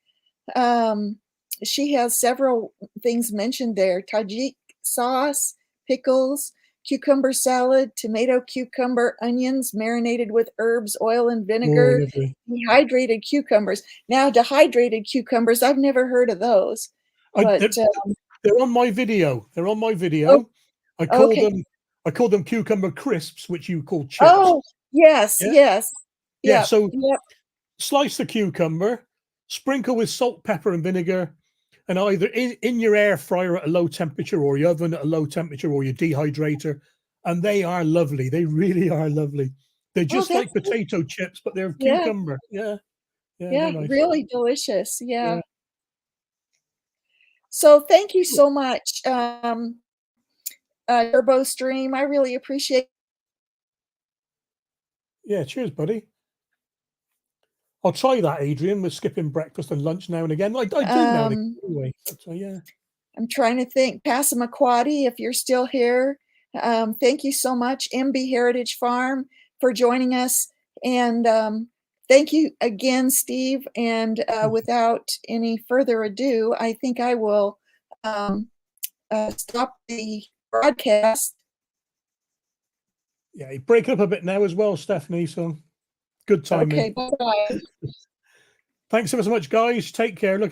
She has several things mentioned there: tajik sauce, pickles, cucumber salad, tomato, cucumber, onions marinated with herbs, oil, and vinegar, dehydrated cucumbers. Now, dehydrated cucumbers, I've never heard of those. But
they're on my video. Oh, I call them cucumber crisps, which you call chips.
Oh, yes.
Yeah. So slice the cucumber, sprinkle with salt, pepper, and vinegar, and either in your air fryer at a low temperature, or your oven at a low temperature, or your dehydrator, and they are lovely. They really are lovely. They're just like potato chips, but they're cucumber. Yeah,
nice. Really delicious. Yeah. So thank you so much, TurboStream. I really appreciate.
Yeah, cheers, buddy. I'll try that, Adrian, with skipping breakfast and lunch now and again. I do now and again anyway. But,
I'm trying to think. Passamaquoddy, if you're still here, thank you so much, MB Heritage Farm, for joining us. And thank you again, Steve. And without any further ado, I think I will stop the broadcast.
Yeah, you break up a bit now as well, Stephanie. So good timing.
Okay, bye-bye.
Thanks ever so much, guys. Take care. Look